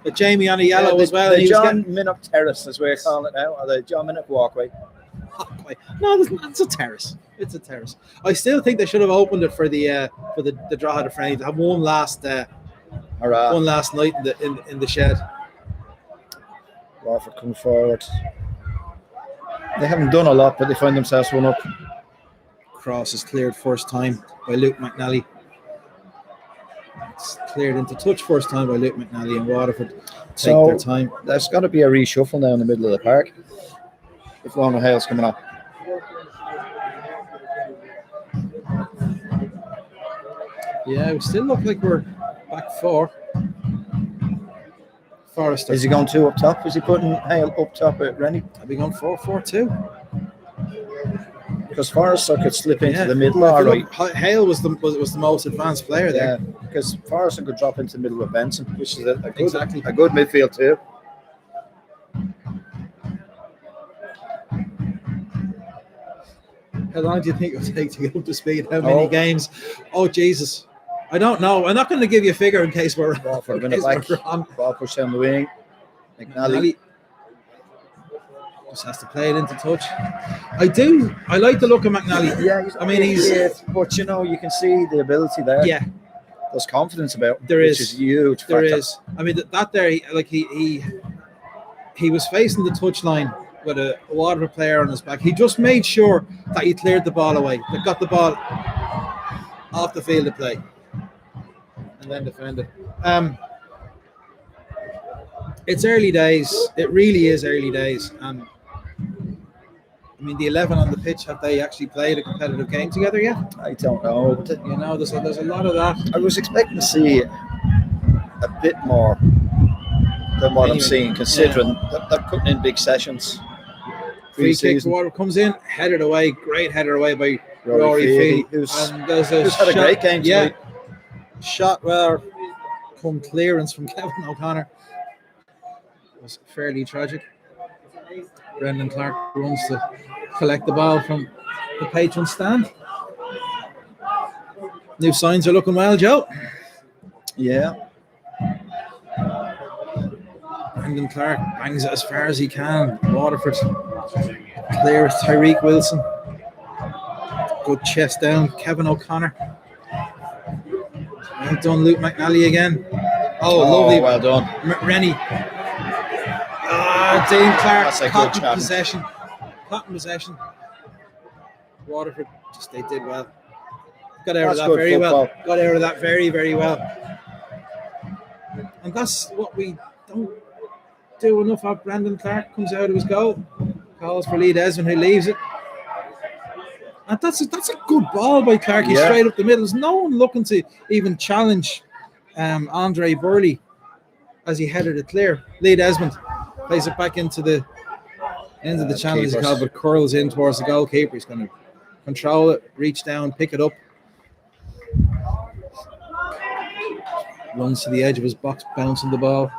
But Jamie on a yellow as well. The He was John Minnock Terrace, as we're calling it now, or the John Minnock Walkway. No, it's a terrace. It's a terrace. I still think they should have opened it for the draw of the Friday. Have one last night in the shed. Waterford come forward. They haven't done a lot, but they find themselves one up. Cross is cleared first time by Luke McNally. It's cleared into touch first time by Luke McNally, and Waterford take their time. There's got to be a reshuffle now in the middle of the park if Ronan Hale's coming up. Yeah, we still look like we're back 4. Forrester. Is he going 2 up top? Is he putting Hale up top at Rennie? Are we going 4-4-2? Because Forrester could slip into the middle, all right. Hale was the most advanced player there. Yeah, because Forrester could drop into the middle with Benson, which is a good Exactly. midfield too. How long do you think it will take to get up to speed? How many games? Oh, Jesus. I don't know. I'm not going to give you a figure in case we're Ball for a in minute case back. we're wrong. Ball pushed down the wing. McNally just has to play it into touch. I like the look of McNally. Yeah, he's but you can see the ability there. Yeah, there's confidence about him, there which is huge. There factor. is. I mean, that there, he was facing the touchline with a Waterford player on his back. He just made sure that he cleared the ball away, that got the ball off the field of play, and then defended. It's early days. It really is early days. And I mean, the 11 on the pitch, have they actually played a competitive game together yet? I don't know. But there's a lot of that. I was expecting to see a bit more than what I'm seeing, considering that they're putting in big sessions. Free kick, Water comes in, headed away. Great header away by Rory Feely. Who's had a great game tonight. Shot come clearance from Kevin O'Connor. It was fairly tragic. Brendan Clark runs to collect the ball from the patron stand. New signs are looking well, Joe. Yeah. Brendan Clark bangs it as far as he can. Waterford clears Tyreek Wilson. Good chest down. Kevin O'Connor. Well done, Luke McNally again. Oh, lovely. Well done. Rennie. Dane Clark. That's a caught good in possession. Caught in possession. Waterford, they did well. Got out of that very well. Got out of that very, very well. And that's what we don't do enough of. Brendan Clark comes out of his goal. Calls for Lee Desmond, who leaves it. And that's a good ball by Clark. He's straight up the middle. There's no one looking to even challenge Andre Burley as he headed it clear. Lee Desmond plays it back into the channel, as he called, but curls in towards the goalkeeper. He's going to control it, reach down, pick it up. Runs to the edge of his box, bouncing the ball.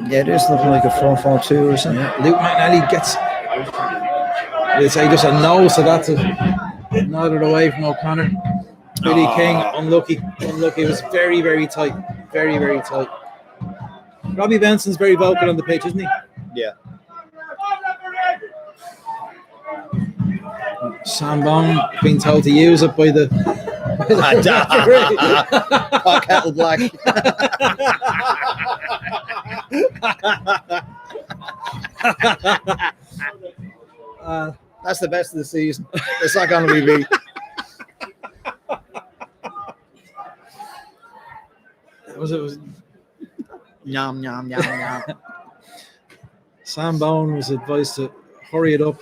Yeah, it is looking like a 4-4-2 or something. Yeah. Luke McNally gets, I'd say, just a nose, so that's nodded away from O'Connor. Billy King, unlucky. It was very, very tight. Very, very tight. Robbie Benson's very vocal on the pitch, isn't he? Yeah. Sam Bone being told to use it by the Pot kettle black. That's the best of the season. It's not going to be beat. It was Yum, yum, yum, yum. Sam Bone was advised to hurry it up.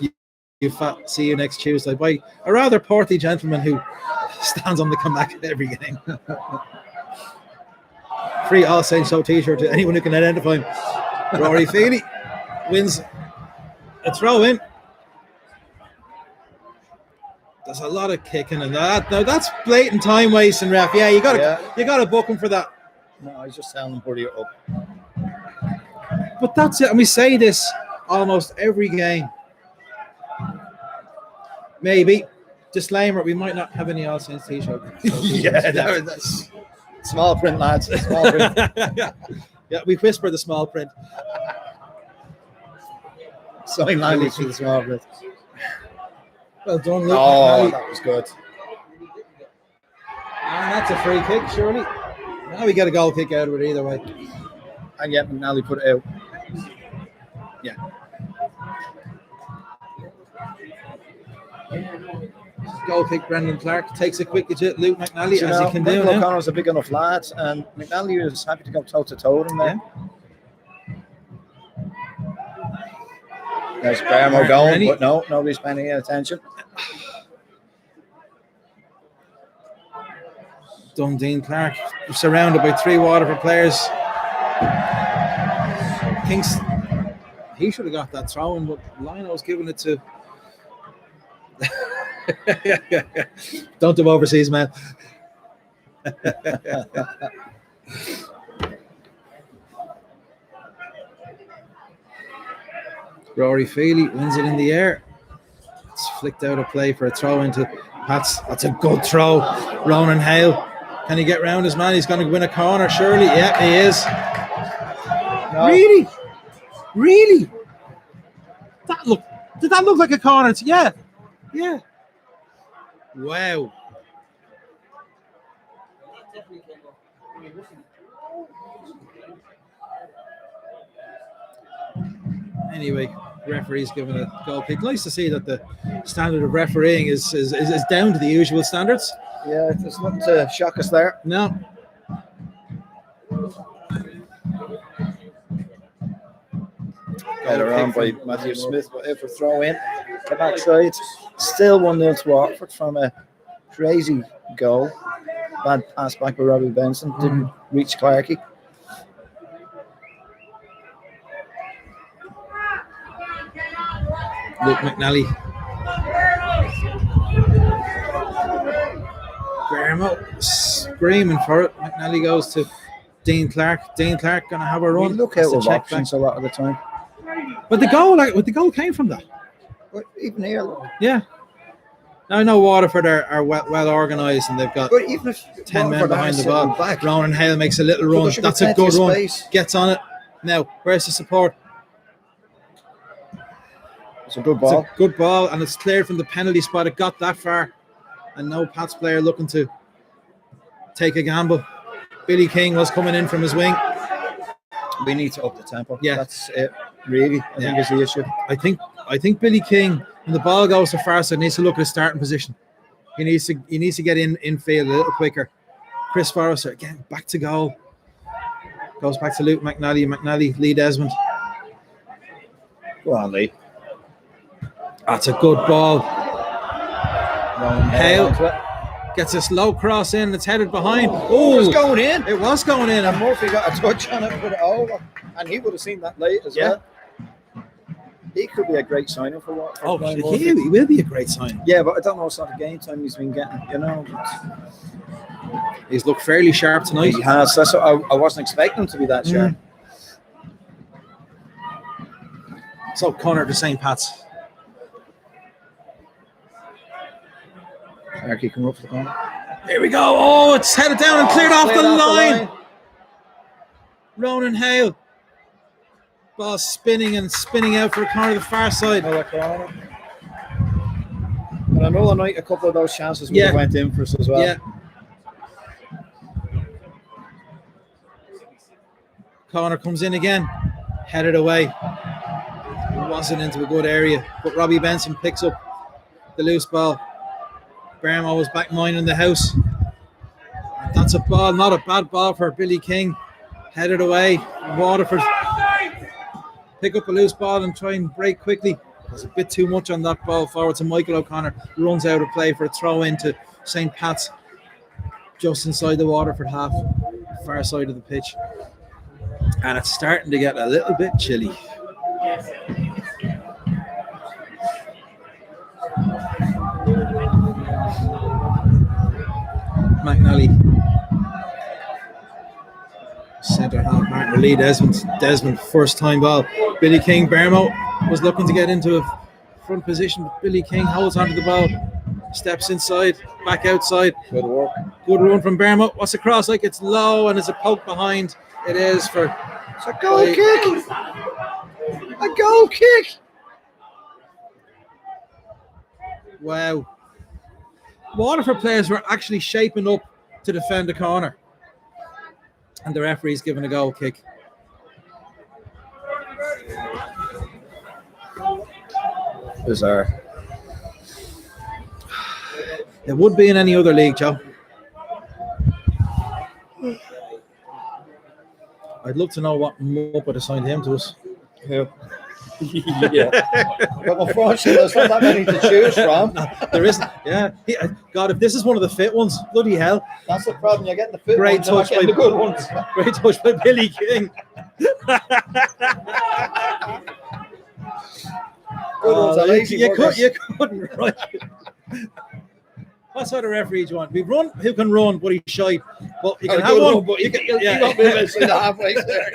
You fat. See you next Tuesday by a rather portly gentleman who stands on the comeback at every game. Free All Saints Show t-shirt to anyone who can identify him. Rory Feely wins a throw in. There's a lot of kicking and that. Now that's blatant time wasting, ref. Yeah, you gotta book him for that. No, he's just telling him hurry it up. But that's it, and we say this almost every game. Maybe. Disclaimer, we might not have any All Saints t-shirt. That's small print, lads. Small print. Yeah, we whisper the small print. Sign language for the small print. Well done, Luke. Oh, that was good. And that's a free kick, surely. Now we get a goal kick out of it either way. And yet McNally put it out. Yeah. Goal kick, Brendan Clark takes a quick at Luke McNally, as he can do now. O'Connor's a big enough lad, and McNally was happy to go toe-to-toe with him there. There's Bermo going, but no, nobody's paying any attention. Dundee Clark surrounded by 3 Waterford players. Kings, he should have got that throw in, but Lionel's giving it to. Don't do overseas, man. Rory Feely wins it in the air. It's flicked out of play for a throw into Pats. That's a good throw. Ronan Hale. Can he get round his man? He's going to win a corner, surely. Yeah, he is. No. Really? Really? Did that look like a corner? Yeah. Yeah. Wow. Anyway, referee's given a goal kick. Nice to see that the standard of refereeing is down to the usual standards. Yeah, there's nothing to shock us there. No. Head around by Matthew Smith, but if we throw in the backside, still 1-0 to Waterford from a crazy goal. Bad pass back by Robbie Benson, didn't reach Clarkey. Luke McNally. Bermo screaming for it. McNally goes to Dean Clark. Dean Clark gonna have a run. We look out of options a lot of the time. But the goal came from that. But even here, look. Yeah. Now I know Waterford are well organised and they've got 10 men behind the ball. Ronan Hale makes a little run. That's a good run. Gets on it. Now, where's the support? It's a good ball. It's a good ball, and it's cleared from the penalty spot. It got that far, and no Pats player looking to take a gamble. Billy King was coming in from his wing. We need to up the tempo. Yeah, that's it. Really, I think is the issue. I think Billy King, when the ball goes to far side, needs to look at his starting position. He needs to get in field a little quicker. Chris Forrester again back to goal. Goes back to Luke McNally. McNally, Lee Desmond. Go on, Lee. That's a good ball. Hale gets a slow cross in. It's headed behind. Oh, it was going in. It was going in. And Murphy got a touch on it, put it over, and he would have seen that late as well. He could be a great signing for Waterford. Oh, he will be a great signing. Yeah, but I don't know what sort of game time he's been getting. You know, he's looked fairly sharp tonight. He has. That's what I wasn't expecting him to be that sharp. So Connor to St. Pat's. Clarkey come up for the corner. Here we go. Oh, it's headed down and cleared off the line. Ronan Hale. Ball spinning out for a corner to the far side. Another corner. But another night, a couple of those chances would have went in for us as well. Yeah. Corner comes in again. Headed away. It wasn't into a good area. But Robbie Benson picks up the loose ball. Bermo was back minding the house. That's a ball, not a bad ball for Billy King. Headed away. Waterford pick up a loose ball and try and break quickly. There's a bit too much on that ball forward to Michael O'Connor. Runs out of play for a throw into St. Pat's. Just inside the Waterford half, far side of the pitch. And it's starting to get a little bit chilly. McNally. Centre half, Martin Lee, Desmond, first time ball. Billy King, Bermo was looking to get into a front position, but Billy King holds onto the ball, steps inside, back outside. Good work. Good run from Bermo. What's the cross like? It's low and it's a poke behind. It is for. It's a goal kick. A goal kick. Wow. Waterford players were actually shaping up to defend the corner. And the referee's given a goal kick. Bizarre. It would be in any other league, Joe. I'd love to know what Muppet assigned him to us. Yeah. Yeah. But unfortunately, there's not that many to choose from. No, there isn't. Yeah. God, if this is one of the fit ones, bloody hell. That's the problem. You're getting the fit Great ones, touch by the good ones. Great touch by Billy King. Good ones are lazy you buggers. couldn't, right? What sort of referee do you want? We run who can run, but he's shy. But you can have one. But you Yeah. won't be able to see the halfway there.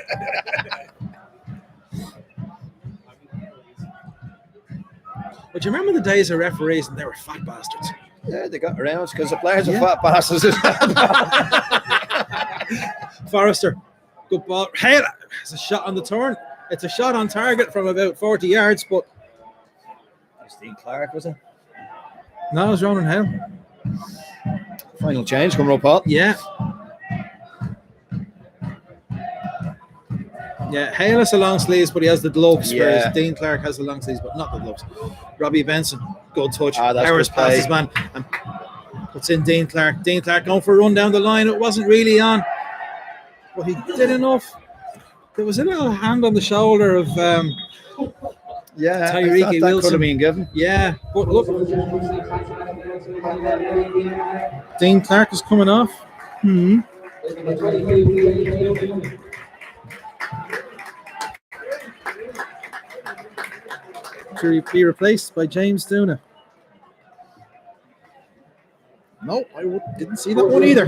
But you remember the days of referees and they were fat bastards. Yeah, they got around because the players are fat bastards. Forrester, good ball. Hey, it's a shot on the turn. It's a shot on target from about 40 yards, but Steve Clark, was it? no, it's Ronan Hale. Final change coming up, Paul. Yeah. Yeah, Hale has the long sleeves, but he has the gloves. Yeah. Whereas Dean Clark has the long sleeves, but not the gloves. Robbie Benson, good touch. That's Powers good play. passes man and puts in Dean Clark. Dean Clark going for a run down the line. It wasn't really on, but he did enough. There was a little hand on the shoulder of Yeah, Tyreke that Wilson. could have been given. yeah, but look, Dean Clark is coming off. To be replaced by James Duna. No, didn't see that one either.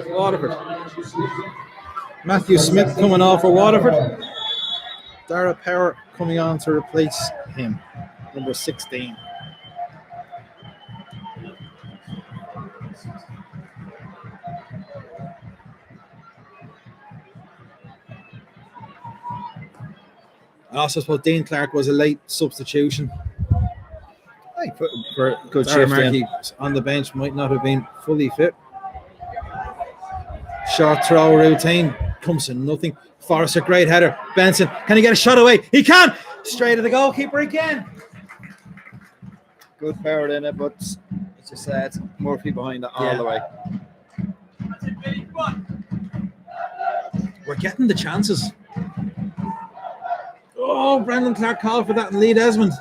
Waterford. Matthew Smith coming off for Waterford. Dara Power coming on to replace him, number 16. I also suppose Dean Clark was a late substitution. Hey, for good Dara shift Markey in. on the bench might not have been fully fit. Short throw routine comes to nothing. Forrester, great header. Benson, can he get a shot away? He can! Straight at the goalkeeper again. Good power in it, but as you said, Murphy behind it all the way. We're getting the chances. Oh, Brendan Clark called for that and Lee Desmond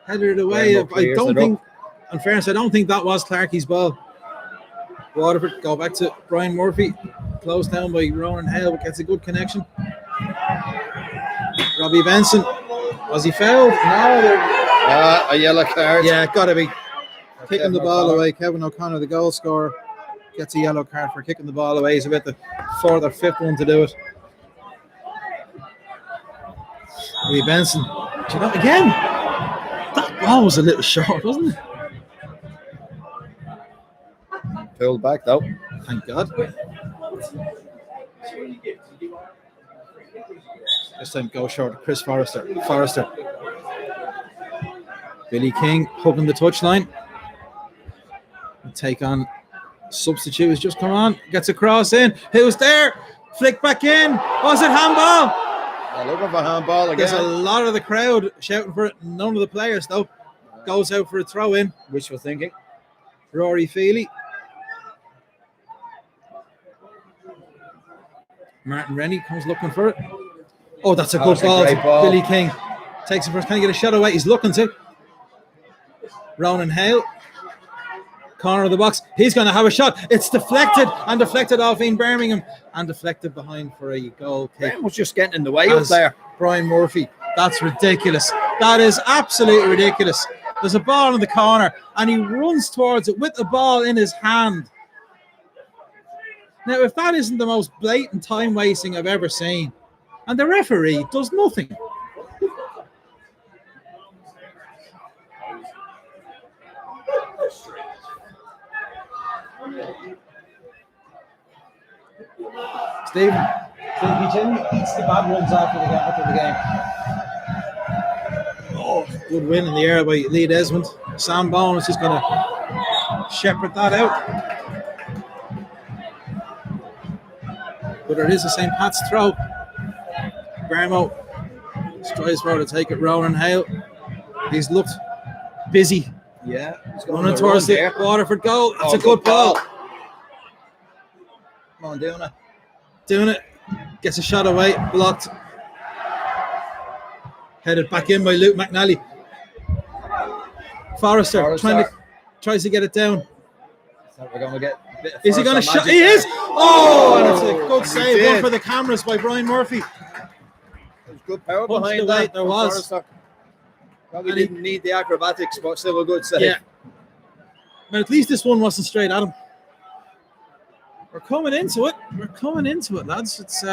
headed it away. I don't think, in fairness, I don't think that was Clarkie's ball. Waterford go back to Brian Murphy, closed down by Ronan Hale, but gets a good connection. Robbie Benson, was he fouled? No, A yellow card. yeah, gotta be kicking the ball away. Kevin O'Connor, the goal scorer, gets a yellow card for kicking the ball away. He's about the fourth or fifth one to do it. Robbie Benson, do you know, again, that ball was a little short, wasn't it? Pulled back though. Thank God. This time go short. Chris Forrester. Billy King hugging the touchline. Take on substitute has just come on. Gets a cross in. Who's there? Flick back in. Was it handball? Looking for handball again. There's a lot of the crowd shouting for it. None of the players though. Goes out for a throw in. Wishful thinking. Rory Feely. Martin Rennie comes looking for it. Oh, that's a good That's a ball. great ball. Billy King takes it first. Can he get a shot away? He's looking to. Ronan Hale. Corner of the box. He's going to have a shot. It's deflected off Ian Birmingham and deflected behind for a goal kick. Graham was just getting in the way up there. Brian Murphy. That's ridiculous. That is absolutely ridiculous. There's a ball in the corner and he runs towards it with the ball in his hand Now, if that isn't the most blatant time wasting I've ever seen, and the referee does nothing. Stephen, it's the bad ones after the game. Oh, good win in the air by Lee Desmond. Sam Bowen is just going to shepherd that out. But it is the St. Pat's throw. Bermo strives for to take it. Ronan Hale. He's looked busy. Yeah. Running towards the Waterford goal. It's a good ball. Come on, Doing it. Gets a shot away. Blocked. Headed back in by Luke McNally. Forrester tries to get it down. So we're going to get a bit of Is he going to shot? magic He there. is. Oh, and it's a good He save. did. One for the cameras by Brian Murphy. There's good power Punched behind away, that. there was. Forrester. Probably And he- didn't need the acrobatics, but still a good save. Yeah. But at least this one wasn't straight at him. We're coming into it, lads. It's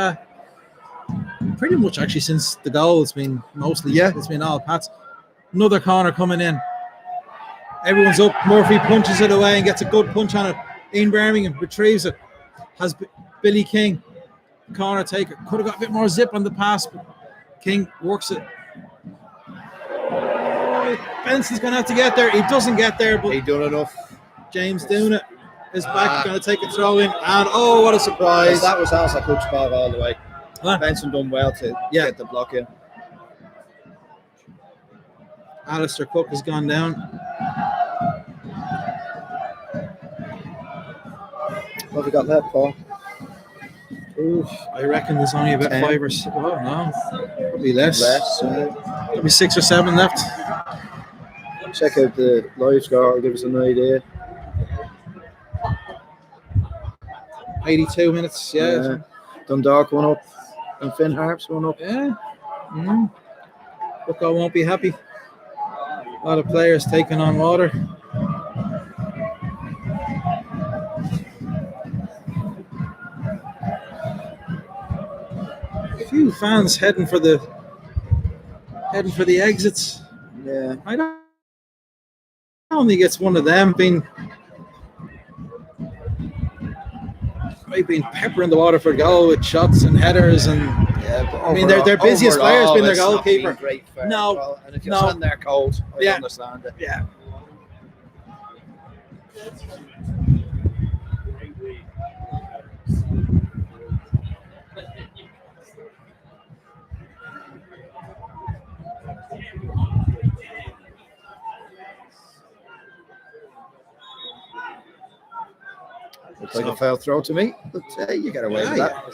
pretty much actually since the goal. It's been mostly, it's been all Pats. Another corner coming in. Everyone's up. Murphy punches it away and gets a good punch on it. Ian Birmingham retrieves it. Has Billy King, corner taker. Could have got a bit more zip on the pass, but King works it. Benson's going to have to get there. He doesn't get there, but He done enough. James doing it is back, going to take a throw in, and oh, what a surprise! That was a good spot all the way. Huh? Benson done well to get the block in. Alistair Cook has gone down. What have we got left, Paul? Oof, I reckon there's only about 10. 5 or 6. Oh no, probably less. Probably 6 or 7 left. Check out the live score. It'll give us an idea. 82 minutes. Yeah. Dundalk one up, and Finn Harps one up. Yeah. Look, I won't be happy. A lot of players taking on water. A few fans heading for the exits. Yeah. I don't think it's one of them being peppering the Waterford goal with shots and headers, and I mean their busiest player's been their goalkeeper. No, and if you're sitting there cold, I Yeah. understand it. Yeah. Looks like a foul throw to me, but you get away with that.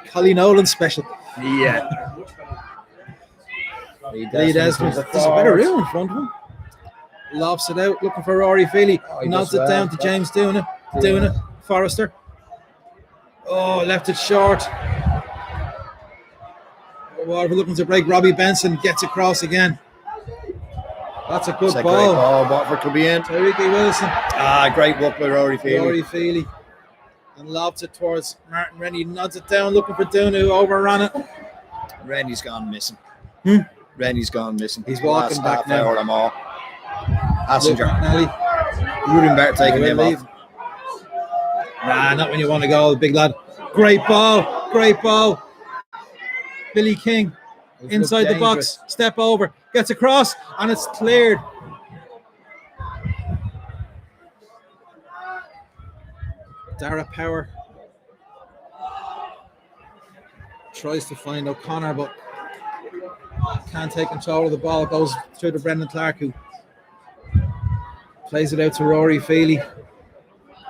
Collie Nolan special. Yeah. Lee Desmond. There's a better room in front of him. Lofts it out, looking for Rory Feely. He Nods does it down well. to James doing it. Forrester. Oh, left it short. Waterford looking to break. Robbie Benson gets across again. That's a good That's a ball. great ball. Watford could be in. Tyreek Wilson. Great work by Rory Feely. Rory Feely. And lobs it towards Martin Rennie. Nods it down, looking for Duna, who overran it. Rennie's gone missing. Hmm? Rennie's gone missing. He's walking Last back half now. hour or more. Passenger. Nelly. Would have been better taking him Leave. off. Nah, not when you want to go, big lad. Great ball. Billy King inside the box. Step over. Gets across, and it's cleared. Dara Power tries to find O'Connor, but can't take control of the ball. It goes through to Brendan Clark, who plays it out to Rory Feely.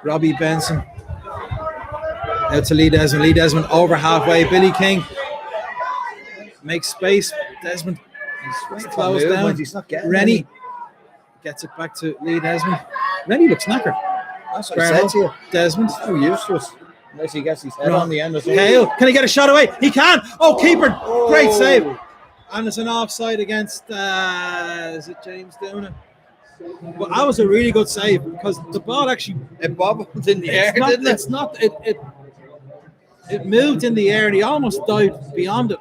Robbie Benson out to Lee Desmond. Lee Desmond over halfway. Billy King makes space. Desmond slows down. He's not getting Rennie gets it back to Lee Desmond. Rennie looks knackered. That's what I said to you. Desmond. So useless. Unless he gets his head on the end of something. Hale, can he get a shot away? He can. Oh, keeper. Great save. And it's an offside against, is it James Duna? But that was a really good save because the ball actually It bobbled in the air, didn't it? it's not it moved in the air and he almost dived beyond it.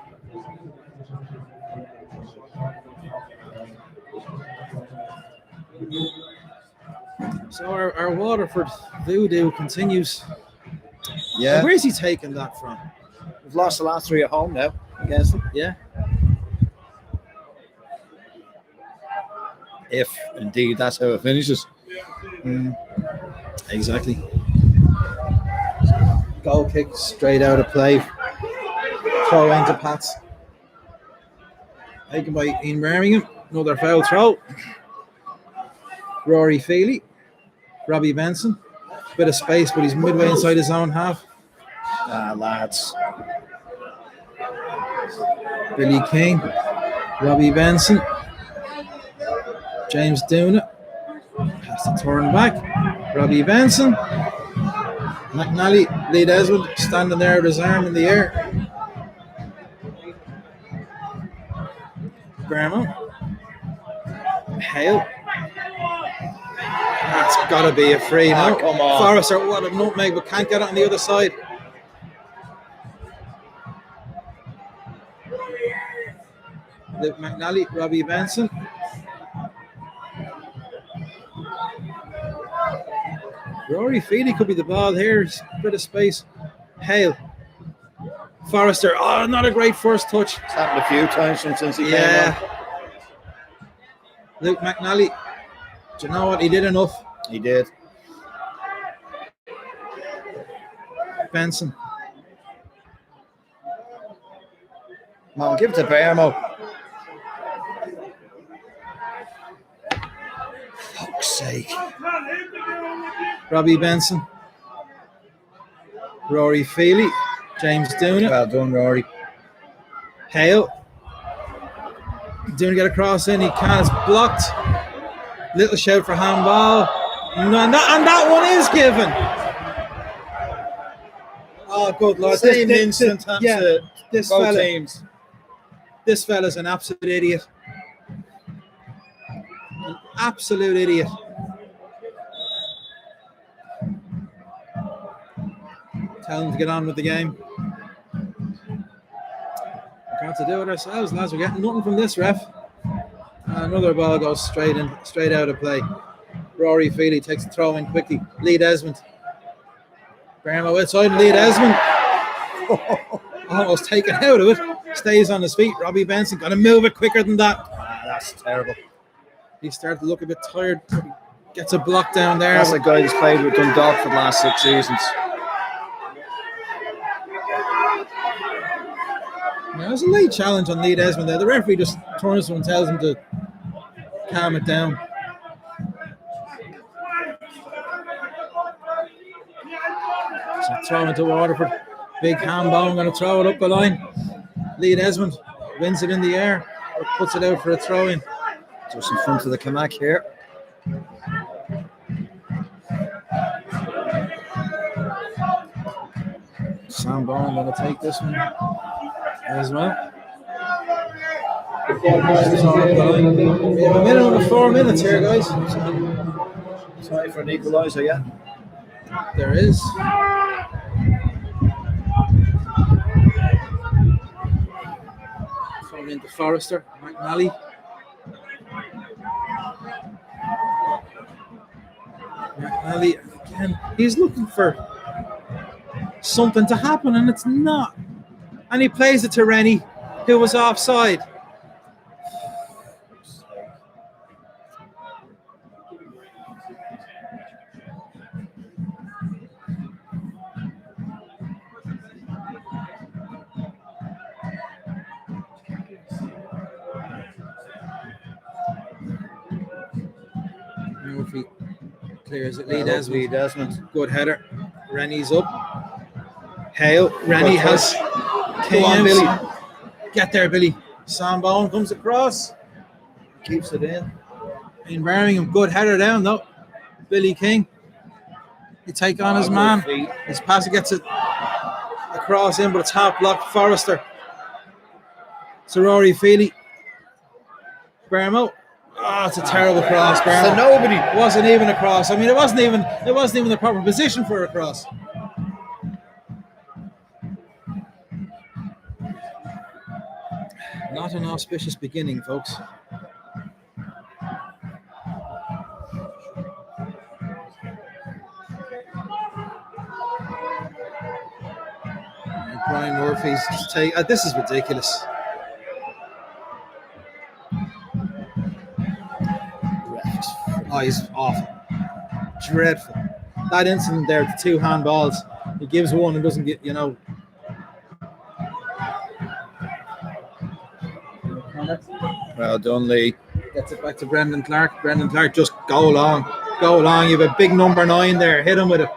So our Waterford voodoo continues. Yeah. And where's he taking that from? We've lost the last 3 at home now against them. Yeah. If indeed that's how it finishes. Exactly. Goal kick straight out of play. Throw into Pats. Taken by Ian Birmingham. Another foul throw. Rory Feely. Robbie Benson. Bit of space, but he's midway inside his own half. Lads. Billy King. Robbie Benson. James Doona. Has to turn back. Robbie Benson. McNally. Lee Desmond standing there with his arm in the air. Berman. Hale. That's got to be a free now. Come on. Forrester, what a nutmeg, but can't get it on the other side. Luke McNally, Robbie Benson. Rory Feely could be the ball here. A bit of space. Hale. Forrester. Oh, not a great first touch. It's happened a few times since he came Yeah. on. Luke McNally. Do you know what? He did enough. He did. Benson. Come on, give it to Bermo. Fuck's sake. Robbie Benson. Rory Feely. James Doona. Well done, Rory. Hale. Doona get across in. He can't. It's blocked. Little shout for handball. No, and that one is given. Oh, good Lord. Same instant. Yeah, this both fella. teams. This fella's an absolute idiot. An absolute idiot. Tell him to get on with the game. We're going to do it ourselves, lads. We're getting nothing from this ref. Another ball goes straight out of play. Rory Feely takes the throw in quickly. Lee Desmond. Bermo outside. Lee Desmond. Almost taken out of it. Stays on his feet. Robbie Benson got to move it quicker than that. That's terrible. He started to look a bit tired. Gets a block down there. That's a guy who's played with Dundalk for the last 6 seasons. Now, there's a late challenge on Lee Desmond there. The referee just turns to him and tells him to calm it down. So throw into Waterford. Big handball. I'm going to throw it up the line. Lee Desmond wins it in the air. Or puts it out for a throw in. Just in front of the Kamak here. Sam Bowen going to take this one as well. We have a minute and 4 minutes here, guys. Sorry for an equaliser, yeah. There is. Thrown into Forrester. McNally. McNally again. He's looking for something to happen, and it's not. And he plays it to Rennie, who was offside. Murphy clears it. Lee Desmond. Good header. Rennie's up. Hale. Rennie has. Come on, Billy. Get there, Billy. Sam Bowen comes across. Keeps it in. In Birmingham. Good header down, though. Billy King. You take on his man. His passer gets it across in, but it's half blocked. Forrester. So Rory Feely. Bermo. Oh, it's a terrible cross, So Bernal. nobody. It wasn't even a cross. I mean, it wasn't even the proper position for a cross. Not an auspicious beginning, folks. And Brian Murphy's take. This is ridiculous. Oh, he's awful. Dreadful. That incident there, the 2 handballs. He gives one and doesn't get, Well done, Lee. Gets it back to Brendan Clark. Brendan Clark, just go along. Go along. You have a big number 9 there. Hit him with it.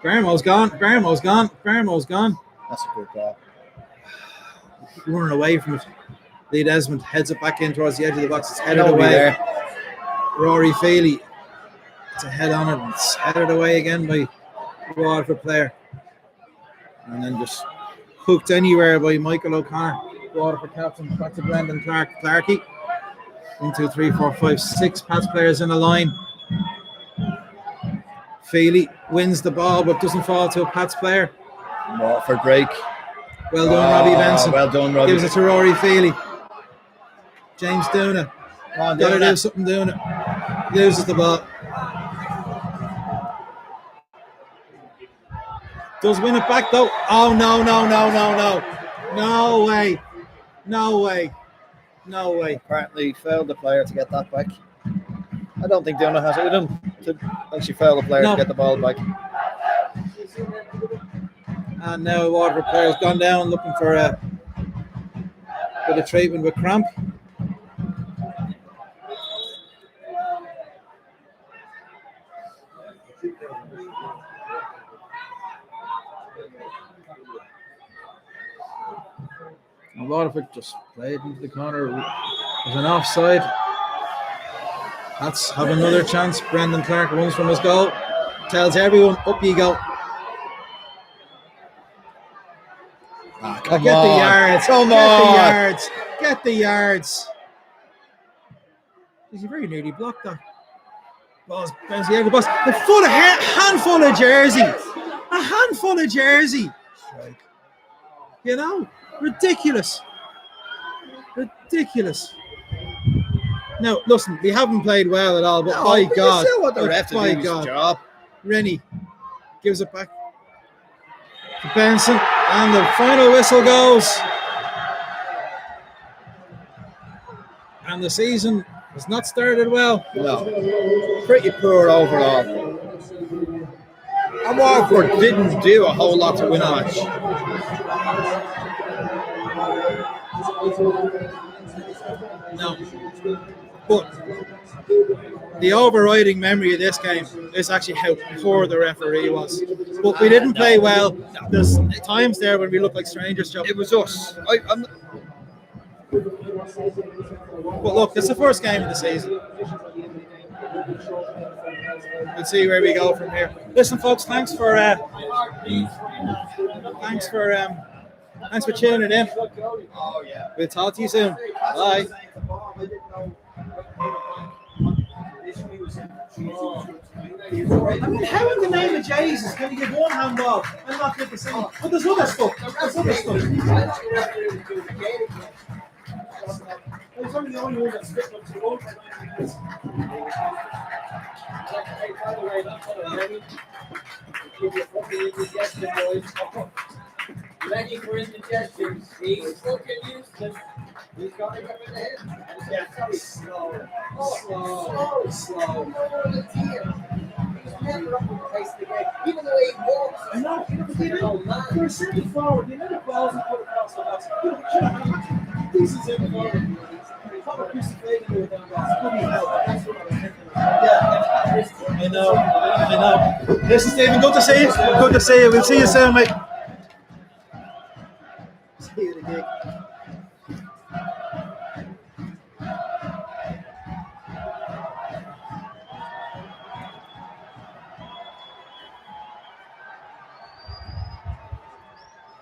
Bermo's gone. Bermo's gone. Bermo's gone. That's a good ball. Running away from it. Lee Desmond heads it back in towards the edge of the box. It's headed Nobody away. there. Rory Feely. It's a head on it. And it's headed away again by the Waterford player. And then just hooked anywhere by Michael O'Connor. Waterford captain. Back to Brendan Clark. Clarkey. 1, 2, 3, 4, 5, 6 Pats players in a line. Feely wins the ball but doesn't fall to a Pats player. Waterford break. Well done, Robbie Benson. Well done, Robbie. Gives it to Rory Feely. James Doona. Come on, Got to Doona. do something, Doona. Loses the ball. Does win it back though. Oh, no. No way. No way. No way. Apparently failed the player to get that back. I don't think Doona has it in him to actually fail the player No. to get the ball back. And now Waterford player's gone down looking for a bit of treatment with cramp. And Waterford just played into the corner. There's an offside. Let's have another chance. Brendan Clark runs from his goal. Tells everyone, up you go. Come Get on. the yards. Come Get on. the yards. Get the yards. He's very nearly blocked that. Ball's bouncing out of the box. A handful of jersey. A handful of jersey. You know, ridiculous. Ridiculous. Now, listen, we haven't played well at all, but No, by but God. you still want the ref to by do his God. job. Rennie gives it back to Benson, and the final whistle goes. And the season has not started well. No. Pretty poor overall. And Waterford didn't do a whole lot to win a match. No. But the overriding memory of this game is actually how poor the referee was. But we didn't play well. There's times there when we looked like strangers, Joe. It was us. But look, it's the first game of the season. We'll see where we go from here. Listen, folks, thanks for tuning in. We'll talk to you soon. Bye. I mean, how in the name of Jesus can you give one handball and not get the same? But there's other stuff. There's other stuff. It's only the only one that's split up to the goal. Ready for indigestion. He's fucking useless. He's got him up in the head. Yeah, slow. Slow. He's never up in the pace of the game. Even the way he walks. I know. You're a centre forward. You know the balls and put across the box. This is in forward. Yeah, I know. Listen, Stephen, good to see you. Good to see you. We'll see you soon, mate.